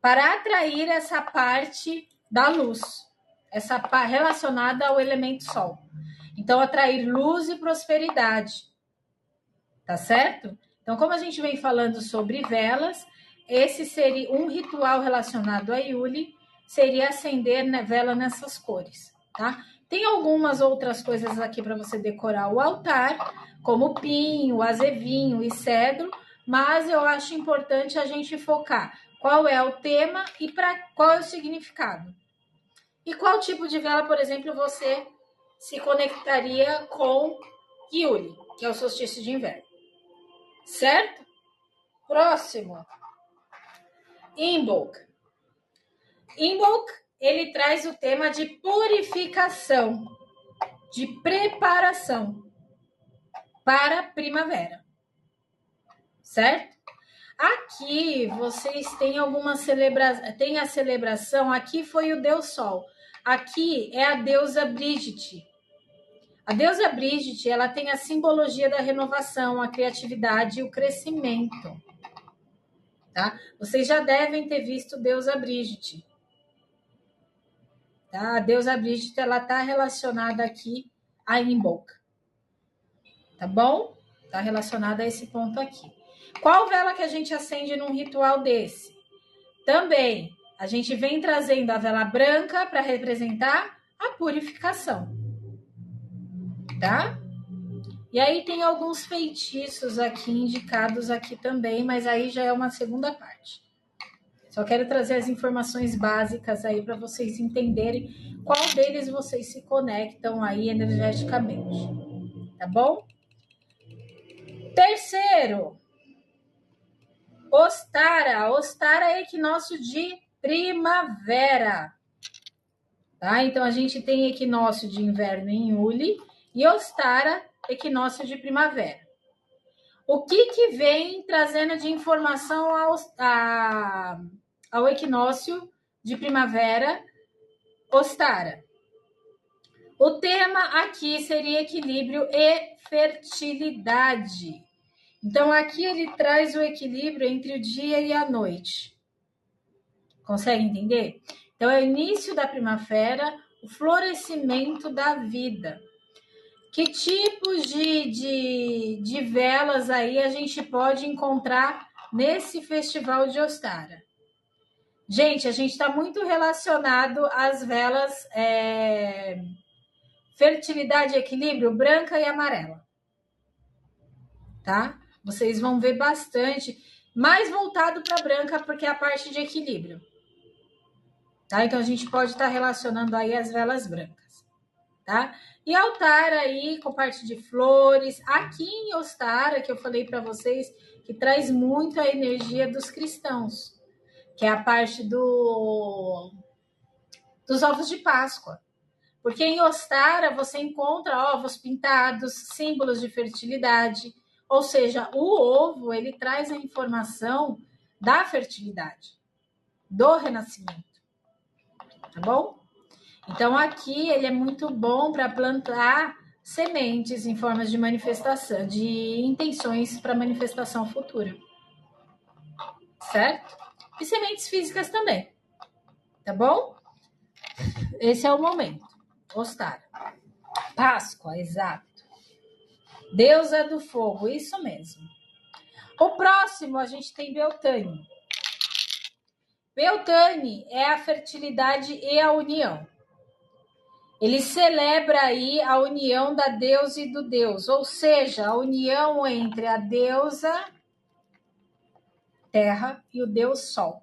para atrair essa parte da luz, essa relacionada ao elemento sol. Então, atrair luz e prosperidade, tá certo? Então, como a gente vem falando sobre velas, esse seria um ritual relacionado a Iuli, seria acender vela nessas cores, tá? Tem algumas outras coisas aqui para você decorar o altar, como pinho, azevinho e cedro, mas eu acho importante a gente focar qual é o tema e para qual é o significado. E qual tipo de vela, por exemplo, você se conectaria com Iuli, que é o solstício de inverno. Certo? Próximo. Imbolc. Imbolc, ele traz o tema de purificação, de preparação para a primavera. Certo? Aqui vocês têm alguma celebração, tem a celebração, aqui foi o Deus Sol. Aqui é a deusa Brigitte. A deusa Brigitte, ela tem a simbologia da renovação, a criatividade e o crescimento. Tá? Vocês já devem ter visto deusa Brigitte. Tá? A deusa Brigitte, ela está relacionada aqui a Imbolc. Tá bom? Está relacionada a esse ponto aqui. Qual vela que a gente acende num ritual desse? Também, a gente vem trazendo a vela branca para representar a purificação. Tá? E aí tem alguns feitiços aqui indicados aqui também, mas aí já é uma segunda parte. Só quero trazer as informações básicas aí para vocês entenderem qual deles vocês se conectam aí energeticamente. Tá bom? Terceiro, Ostara. Ostara é equinócio de primavera. Tá? Então, a gente tem equinócio de inverno em Iuli e Ostara, equinócio de primavera. O que vem trazendo de informação ao equinócio de primavera, Ostara? O tema aqui seria equilíbrio e fertilidade. Então, aqui ele traz o equilíbrio entre o dia e a noite. Consegue entender? Então, é o início da primavera, o florescimento da vida. Que tipos de velas aí a gente pode encontrar nesse festival de Ostara? Gente, a gente está muito relacionado às velas fertilidade e equilíbrio, branca e amarela. Tá? Vocês vão ver bastante, mais voltado para branca, porque é a parte de equilíbrio. Tá? Então, a gente pode estar relacionando aí as velas brancas. Tá? E altar aí com parte de flores. Aqui em Ostara, que eu falei para vocês, que traz muito a energia dos cristãos, que é a parte dos ovos de Páscoa. Porque em Ostara você encontra ovos pintados, símbolos de fertilidade. Ou seja, o ovo, ele traz a informação da fertilidade, do renascimento. Tá bom? Então, aqui ele é muito bom para plantar sementes em formas de manifestação, de intenções para manifestação futura. Certo? E sementes físicas também. Tá bom? Esse é o momento. Ostara. Páscoa, exato. Deusa do fogo, isso mesmo. O próximo a gente tem Beltane. Beltane é a fertilidade e a união. Ele celebra aí a união da deusa e do deus, ou seja, a união entre a deusa Terra e o deus Sol,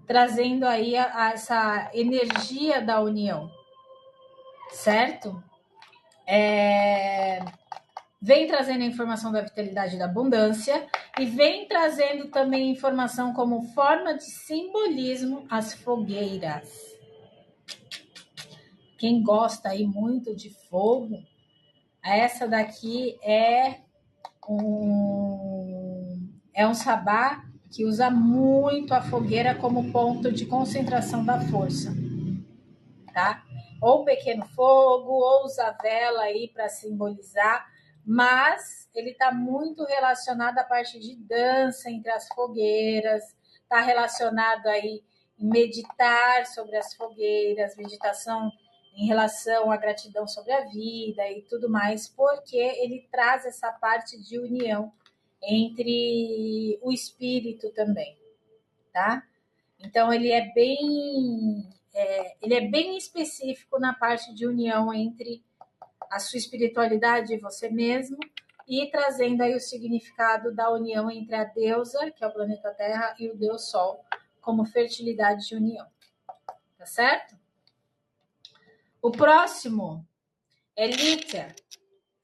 trazendo aí essa energia da união, certo? Vem trazendo a informação da vitalidade e da abundância e vem trazendo também informação como forma de simbolismo as fogueiras. Quem gosta aí muito de fogo, essa daqui é um sabá que usa muito a fogueira como ponto de concentração da força, tá? Ou pequeno fogo, ou usa vela aí para simbolizar, mas ele está muito relacionado à parte de dança entre as fogueiras, está relacionado aí em meditar sobre as fogueiras, meditação em relação à gratidão sobre a vida e tudo mais, porque ele traz essa parte de união entre o espírito também, tá? Então ele é bem específico na parte de união entre a sua espiritualidade e você mesmo e trazendo aí o significado da união entre a deusa, que é o planeta Terra, e o deus Sol, como fertilidade de união. Tá certo? O próximo é Lítia.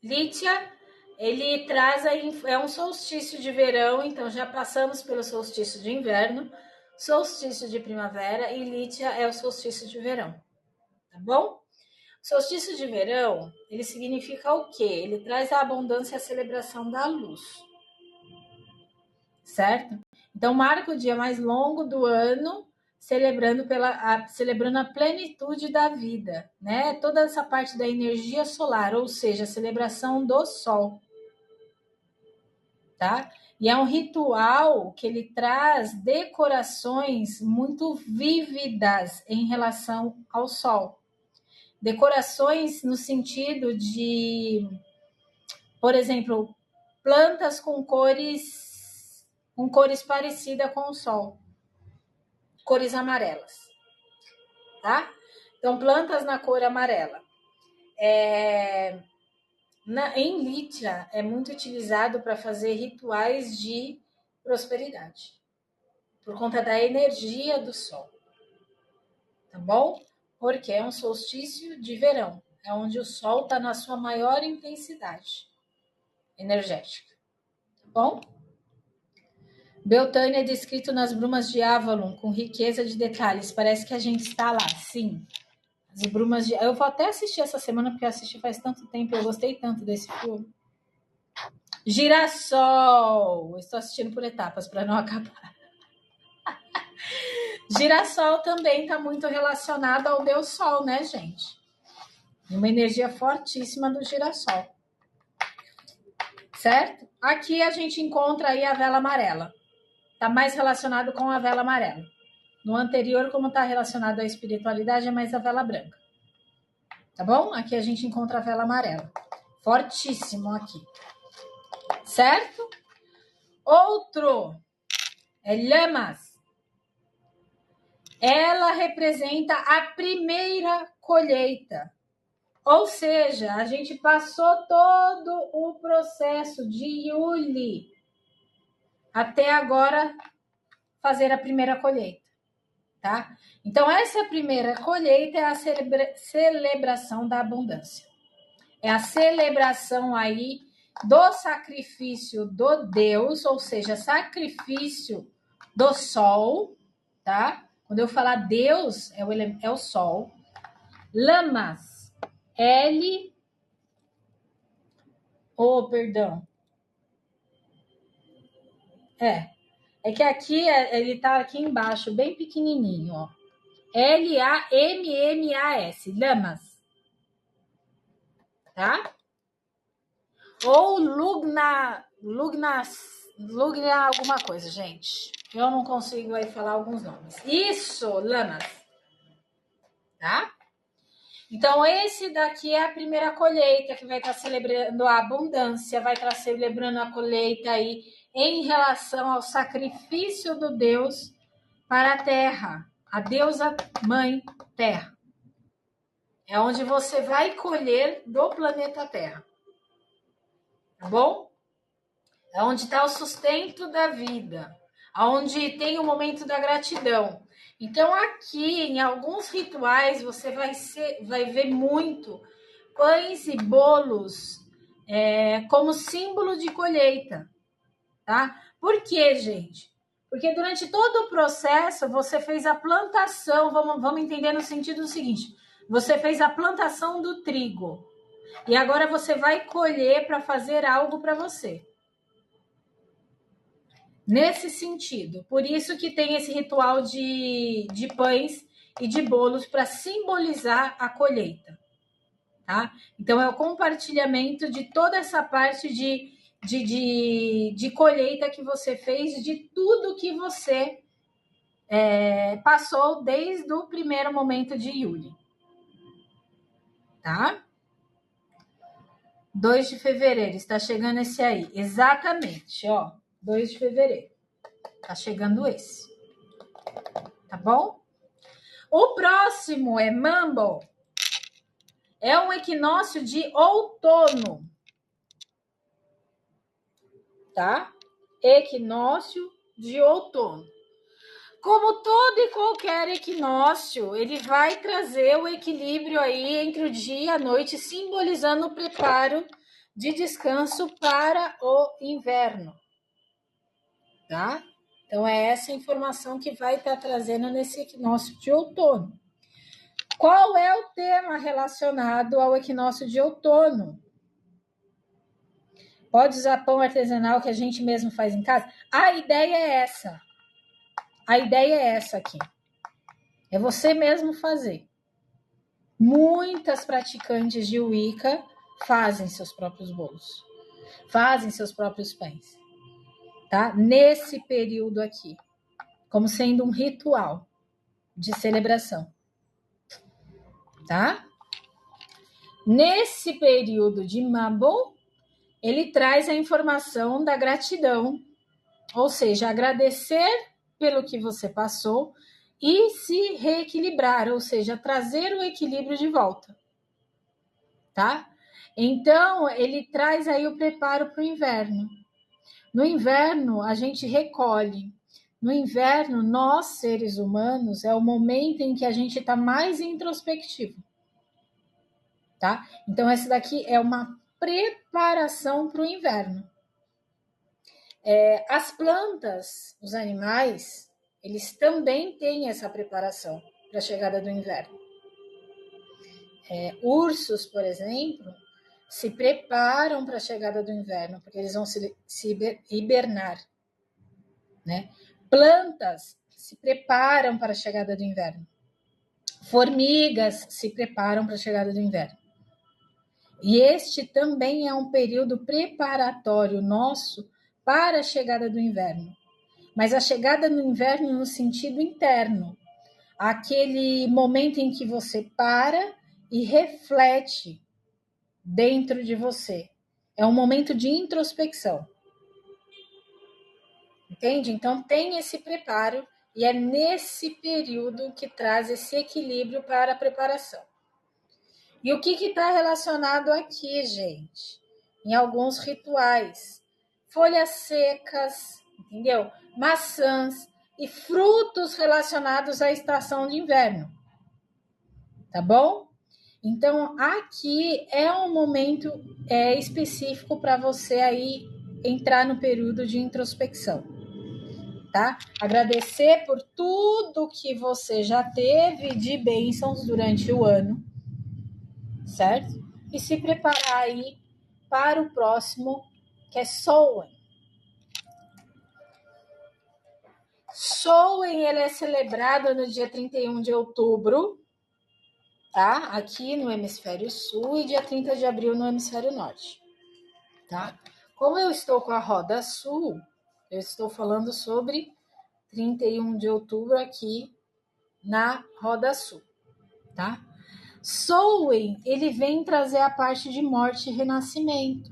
Lítia, ele traz aí, é um solstício de verão, então já passamos pelo solstício de inverno, solstício de primavera e Lítia é o solstício de verão, tá bom? Solstício de verão, ele significa o quê? Ele traz a abundância e a celebração da luz, certo? Então marca o dia mais longo do ano, celebrando a plenitude da vida, né? Toda essa parte da energia solar, ou seja, a celebração do sol, tá? E é um ritual que ele traz decorações muito vívidas em relação ao sol. Decorações no sentido de, por exemplo, plantas com cores parecidas com o sol, cores amarelas, tá? Então, plantas na cor amarela. Em Lítia, é muito utilizado para fazer rituais de prosperidade, por conta da energia do sol, tá bom? Porque é um solstício de verão, é onde o sol está na sua maior intensidade energética, tá bom? Beltane é descrito nas brumas de Avalon, com riqueza de detalhes. Parece que a gente está lá, sim. As brumas de... Eu vou até assistir essa semana, porque eu assisti faz tanto tempo, eu gostei tanto desse filme. Girassol! Estou assistindo por etapas, para não acabar. Girassol também está muito relacionado ao Deus Sol, né, gente? Uma energia fortíssima do girassol. Certo? Aqui a gente encontra aí a vela amarela. Está mais relacionado com a vela amarela. No anterior, como está relacionado à espiritualidade, é mais a vela branca. Tá bom? Aqui a gente encontra a vela amarela. Fortíssimo aqui. Certo? Outro é Llamas. Ela representa a primeira colheita. Ou seja, a gente passou todo o processo de Yuli até agora fazer a primeira colheita, tá? Então, essa primeira colheita é a celebração da abundância. É a celebração aí do sacrifício do Deus, ou seja, sacrifício do sol, tá? Quando eu falar Deus, é o sol. Lamas, perdão. É que aqui, ele tá aqui embaixo, bem pequenininho, ó. Lammas, Lamas, tá? Ou Lugna alguma coisa, gente. Eu não consigo aí falar alguns nomes. Isso, Lamas, tá? Então, esse daqui é a primeira colheita, que vai estar celebrando a abundância, vai estar celebrando a colheita aí em relação ao sacrifício do Deus para a terra, a deusa mãe terra. É onde você vai colher do planeta Terra, tá bom? É onde está o sustento da vida, onde tem o momento da gratidão. Então, aqui, em alguns rituais, você vai ver muito pães e bolos como símbolo de colheita, tá? Por quê, gente? Porque durante todo o processo, você fez a plantação, vamos entender no sentido do seguinte, você fez a plantação do trigo, e agora você vai colher para fazer algo para você. Nesse sentido, por isso que tem esse ritual de pães e de bolos para simbolizar a colheita, tá? Então é o compartilhamento de toda essa parte de colheita que você fez, de tudo que você passou desde o primeiro momento de Yuli, tá? 2 de fevereiro, está chegando esse aí, exatamente, ó, 2 de fevereiro, tá chegando esse, tá bom? O próximo é Mambo. É um equinócio de outono. Tá? Equinócio de outono. Como todo e qualquer equinócio, ele vai trazer o equilíbrio aí entre o dia e a noite, simbolizando o preparo de descanso para o inverno. Tá? Então, é essa informação que vai estar trazendo nesse equinócio de outono. Qual é o tema relacionado ao equinócio de outono? Pode usar pão artesanal que a gente mesmo faz em casa? A ideia é essa. A ideia é essa aqui. É você mesmo fazer. Muitas praticantes de Wicca fazem seus próprios bolos. Fazem seus próprios pães. Tá? Nesse período aqui. Como sendo um ritual de celebração. Tá? Nesse período de Mabon, ele traz a informação da gratidão, ou seja, agradecer pelo que você passou e se reequilibrar, ou seja, trazer o equilíbrio de volta, tá? Então, ele traz aí o preparo para o inverno. No inverno, a gente recolhe. No inverno, nós, seres humanos, é o momento em que a gente está mais introspectivo, tá? Então, essa daqui é uma preparação para o inverno. As plantas, os animais, eles também têm essa preparação para a chegada do inverno. Ursos, por exemplo, se preparam para a chegada do inverno, porque eles vão se hibernar. Né? Plantas se preparam para a chegada do inverno. Formigas se preparam para a chegada do inverno. E este também é um período preparatório nosso para a chegada do inverno. Mas a chegada no inverno no sentido interno. Aquele momento em que você para e reflete dentro de você. É um momento de introspecção. Entende? Então tem esse preparo e é nesse período que traz esse equilíbrio para a preparação. E o que está relacionado aqui, gente? Em alguns rituais. Folhas secas, entendeu? Maçãs e frutos relacionados à estação de inverno. Tá bom? Então, aqui é um momento específico para você aí entrar no período de introspecção. Tá? Agradecer por tudo que você já teve de bênçãos durante o ano, certo? E se preparar aí para o próximo, que é Samhain. Samhain, ele é celebrado no dia 31 de outubro, tá? Aqui no hemisfério sul e dia 30 de abril no hemisfério norte, tá? Como eu estou com a roda sul, eu estou falando sobre 31 de outubro aqui na roda sul. tá? Samhain, ele vem trazer a parte de morte e renascimento.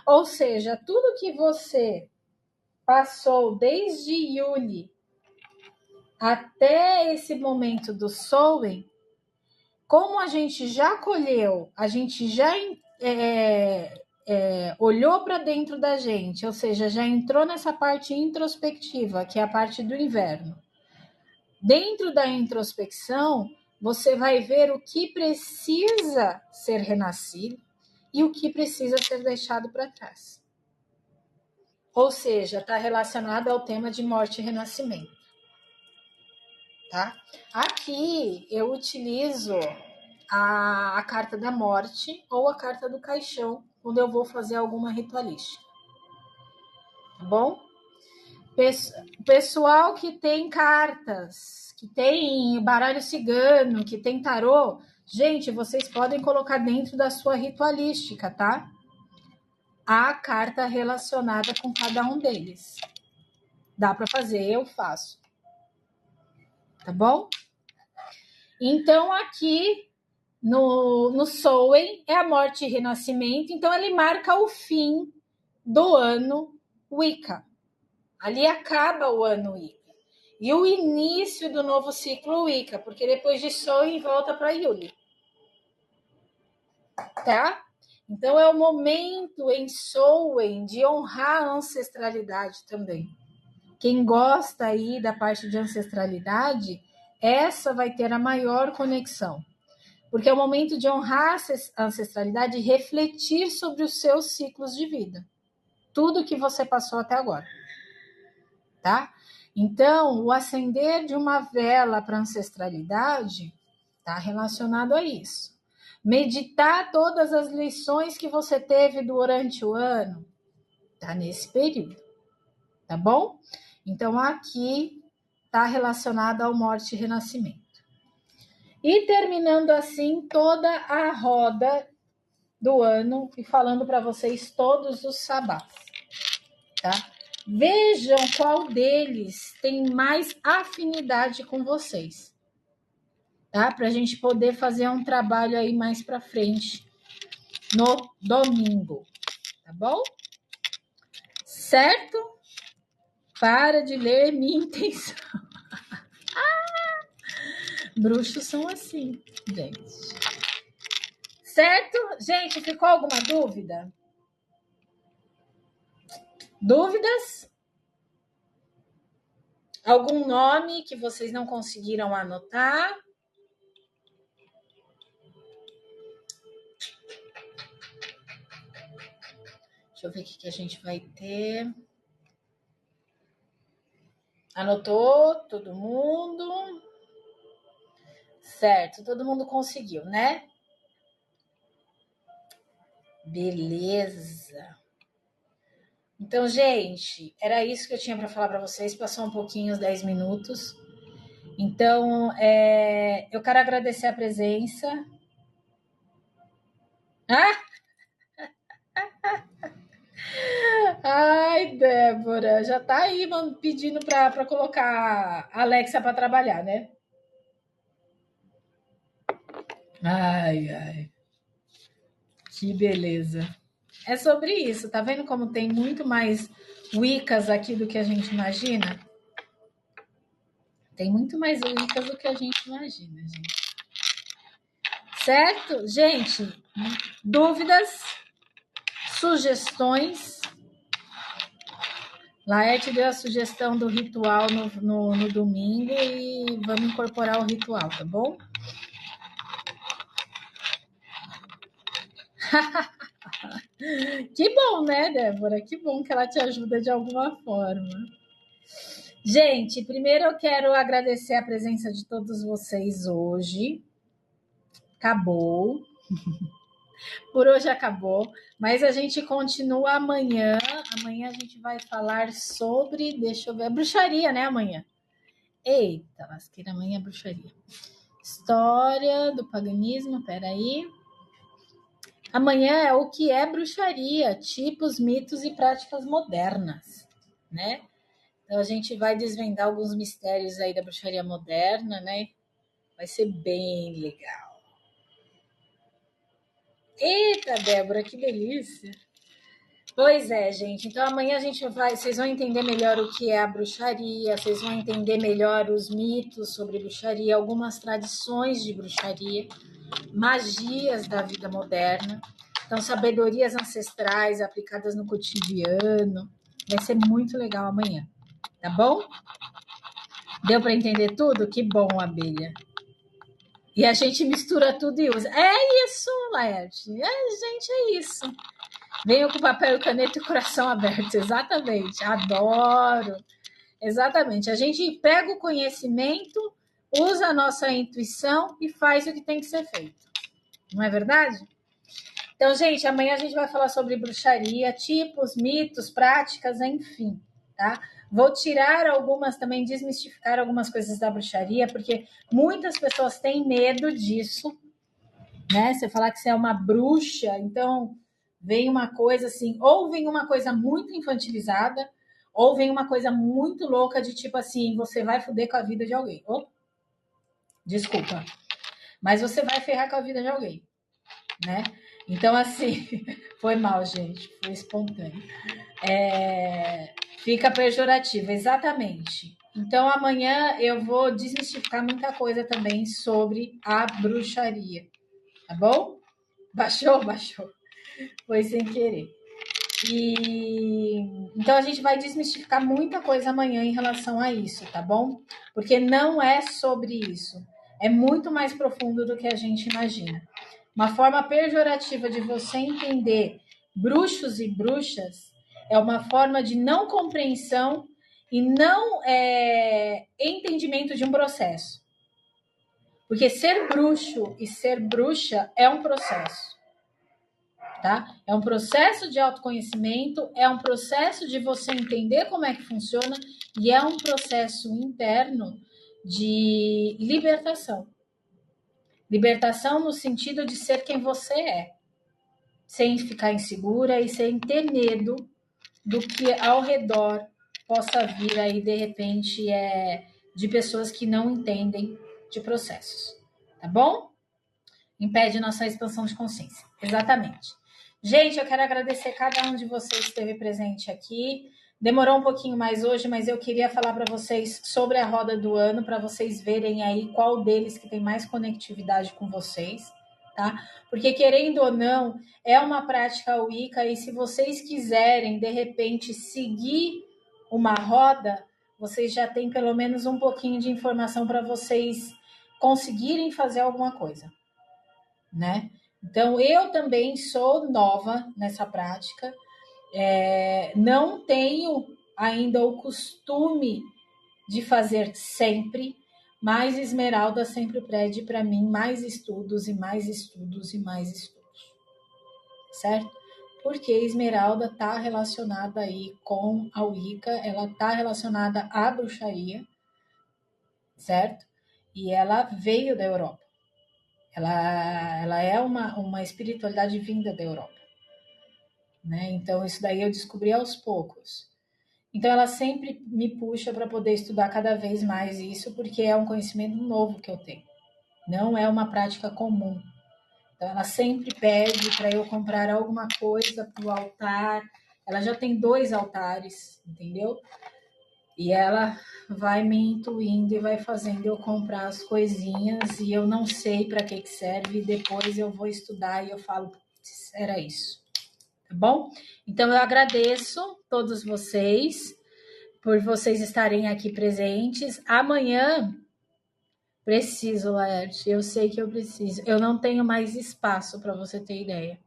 Ou seja, tudo que você passou desde Yuli até esse momento do Samhain, como a gente já colheu, a gente já olhou para dentro da gente, ou seja, já entrou nessa parte introspectiva, que é a parte do inverno. Dentro da introspecção, você vai ver o que precisa ser renascido e o que precisa ser deixado para trás. Ou seja, está relacionado ao tema de morte e renascimento. Tá? Aqui eu utilizo a carta da morte ou a carta do caixão quando eu vou fazer alguma ritualística. Tá bom? Pessoal que tem cartas, que tem baralho cigano, que tem tarô, gente, vocês podem colocar dentro da sua ritualística, tá? A carta relacionada com cada um deles. Dá para fazer, eu faço. Tá bom? Então, aqui no Samhain é a morte e renascimento, então ele marca o fim do ano Wicca. Ali acaba o ano Wicca. E o início do novo ciclo Wicca, porque depois de Samhain volta para Yuli. Tá? Então é o momento em Samhain de honrar a ancestralidade também. Quem gosta aí da parte de ancestralidade, essa vai ter a maior conexão. Porque é o momento de honrar a ancestralidade e refletir sobre os seus ciclos de vida. Tudo que você passou até agora. Tá? Então, o acender de uma vela para a ancestralidade está relacionado a isso. Meditar todas as lições que você teve durante o ano está nesse período. Tá bom? Então, aqui está relacionado ao morte e renascimento. E terminando assim toda a roda do ano e falando para vocês todos os sabás, tá? Vejam qual deles tem mais afinidade com vocês, tá? Para a gente poder fazer um trabalho aí mais para frente no domingo, tá bom? Certo? Para de ler minha intenção. Bruxos são assim, gente. Certo? Gente, ficou alguma dúvida? Dúvidas? Algum nome que vocês não conseguiram anotar? Deixa eu ver o que a gente vai ter. Anotou todo mundo? Certo, todo mundo conseguiu, né? Beleza. Então, gente, era isso que eu tinha para falar para vocês. Passou um pouquinho, os 10 minutos. Então, eu quero agradecer a presença. Ah! Ai, Débora, já tá aí pedindo para colocar a Alexa para trabalhar, né? Ai, ai. Que beleza. É sobre isso, tá vendo como tem muito mais Wiccas aqui do que a gente imagina? Tem muito mais Wiccas do que a gente imagina, gente. Certo? Gente, dúvidas, sugestões? Laerte deu a sugestão do ritual no domingo e vamos incorporar o ritual, tá bom? Que bom, né, Débora? Que bom que ela te ajuda de alguma forma. Gente, primeiro eu quero agradecer a presença de todos vocês hoje. Acabou. Por hoje acabou, mas a gente continua amanhã. Amanhã a gente vai falar sobre, deixa eu ver, bruxaria, né, amanhã? Eita, lasqueira, amanhã é bruxaria. História do paganismo, peraí. Amanhã é o que é bruxaria, tipos, mitos e práticas modernas, né? Então a gente vai desvendar alguns mistérios aí da bruxaria moderna, né? Vai ser bem legal. Eita, Débora, que delícia! Pois é, gente. Então amanhã vocês vão entender melhor o que é a bruxaria, vocês vão entender melhor os mitos sobre bruxaria, algumas tradições de bruxaria, magias da vida moderna. Então, sabedorias ancestrais aplicadas no cotidiano. Vai ser muito legal amanhã, tá bom? Deu para entender tudo? Que bom, abelha. E a gente mistura tudo e usa. É isso, Laerte. Gente, é isso. Venho com papel e caneta e coração aberto. Exatamente. Adoro. Exatamente. A gente pega o conhecimento, usa a nossa intuição e faz o que tem que ser feito. Não é verdade? Então, gente, amanhã a gente vai falar sobre bruxaria, tipos, mitos, práticas, enfim, tá? Vou tirar algumas também, desmistificar algumas coisas da bruxaria, porque muitas pessoas têm medo disso, né? Você falar que você é uma bruxa, então vem uma coisa assim, ou vem uma coisa muito infantilizada, ou vem uma coisa muito louca de tipo assim, você vai foder com a vida de alguém. Oh, desculpa, mas você vai ferrar com a vida de alguém, né? Então, assim, foi mal, gente, foi espontâneo. Fica pejorativo, exatamente. Então, amanhã eu vou desmistificar muita coisa também sobre a bruxaria, tá bom? Baixou? Foi sem querer. Então a gente vai desmistificar muita coisa amanhã em relação a isso, tá bom? Porque não é sobre isso. É muito mais profundo do que a gente imagina. Uma forma pejorativa de você entender bruxos e bruxas é uma forma de não compreensão e não entendimento de um processo. Porque ser bruxo e ser bruxa é um processo. Tá? É um processo de autoconhecimento, é um processo de você entender como é que funciona e é um processo interno de libertação. Libertação no sentido de ser quem você é, sem ficar insegura e sem ter medo do que ao redor possa vir aí, de repente, de pessoas que não entendem de processos. Tá bom? Impede nossa expansão de consciência. Exatamente. Gente, eu quero agradecer cada um de vocês que esteve presente aqui. Demorou um pouquinho mais hoje, mas eu queria falar para vocês sobre a roda do ano, para vocês verem aí qual deles que tem mais conectividade com vocês, tá? Porque, querendo ou não, é uma prática Wicca e se vocês quiserem, de repente, seguir uma roda, vocês já têm pelo menos um pouquinho de informação para vocês conseguirem fazer alguma coisa, né? Então, eu também sou nova nessa prática, não tenho ainda o costume de fazer sempre, mas Esmeralda sempre pede para mim mais estudos e mais estudos e mais estudos, certo? Porque Esmeralda está relacionada aí com a Wicca, ela está relacionada à bruxaria, certo? E ela veio da Europa. Ela é uma espiritualidade vinda da Europa, né? Então, isso daí eu descobri aos poucos. Então, ela sempre me puxa para poder estudar cada vez mais isso, porque é um conhecimento novo que eu tenho. Não é uma prática comum. Então, ela sempre pede para eu comprar alguma coisa para o altar. Ela já tem 2 altares, entendeu? E ela vai me intuindo e vai fazendo eu comprar as coisinhas e eu não sei para que serve e depois eu vou estudar e eu falo, era isso, tá bom? Então eu agradeço todos vocês por vocês estarem aqui presentes. Amanhã preciso, Laerte, eu sei que eu preciso. Eu não tenho mais espaço para você ter ideia.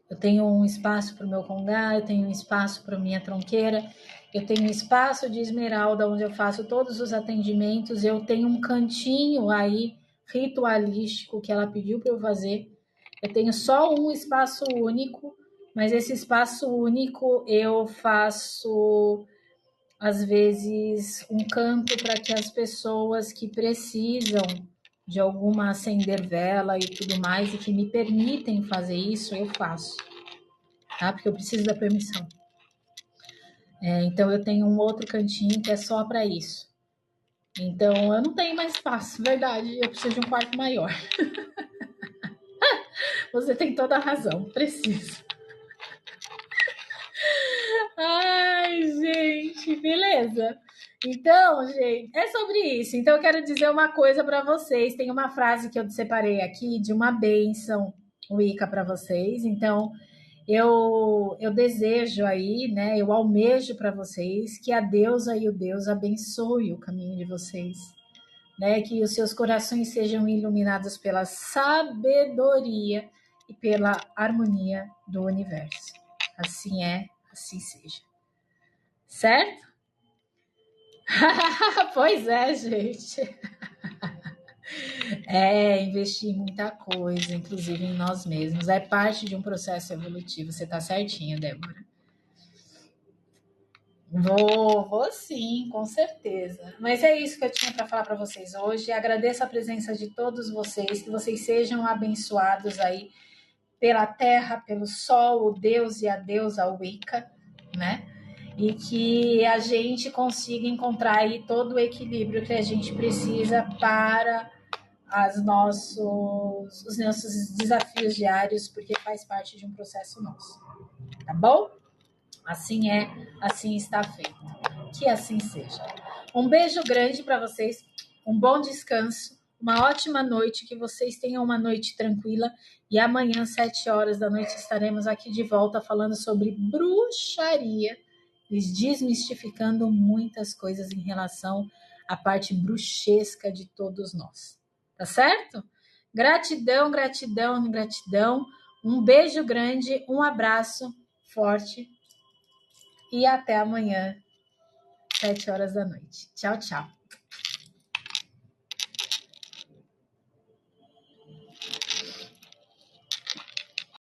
Eu tenho um espaço para o meu congá, eu tenho um espaço para minha tronqueira, eu tenho um espaço de Esmeralda onde eu faço todos os atendimentos, eu tenho um cantinho aí ritualístico que ela pediu para eu fazer. Eu tenho só um espaço único, mas esse espaço único eu faço às vezes um canto para que as pessoas que precisam de alguma acender vela e tudo mais e que me permitem fazer isso, eu faço, tá? Porque eu preciso da permissão. Então eu tenho um outro cantinho que é só para isso, Então, eu não tenho mais espaço, verdade. Eu preciso de um quarto maior. Você tem toda a razão, preciso. Ai, gente, beleza. Então, gente, é sobre isso. Então, eu quero dizer uma coisa para vocês. Tem uma frase que eu separei aqui de uma bênção Wicca para vocês. Então, eu desejo aí, né? Eu almejo para vocês que a deusa e o Deus abençoe o caminho de vocês, né? Que os seus corações sejam iluminados pela sabedoria e pela harmonia do universo. Assim é, assim seja. Certo? Pois é, gente. É, investir em muita coisa, inclusive em nós mesmos. É parte de um processo evolutivo. Você tá certinha, Débora. Vou sim, com certeza. Mas é isso que eu tinha para falar para vocês hoje. Agradeço a presença de todos vocês, que vocês sejam abençoados aí pela terra, pelo sol, o Deus e a deusa Wicca, né? E que a gente consiga encontrar aí todo o equilíbrio que a gente precisa para os nossos desafios diários, porque faz parte de um processo nosso, tá bom? Assim é, assim está feito. Que assim seja. Um beijo grande para vocês, um bom descanso, uma ótima noite, que vocês tenham uma noite tranquila e amanhã, 7 horas da noite, estaremos aqui de volta falando sobre bruxaria e desmistificando muitas coisas em relação à parte bruxesca de todos nós. Tá certo? Gratidão, gratidão, gratidão. Um beijo grande, um abraço forte e até amanhã, 7 horas da noite. Tchau, tchau.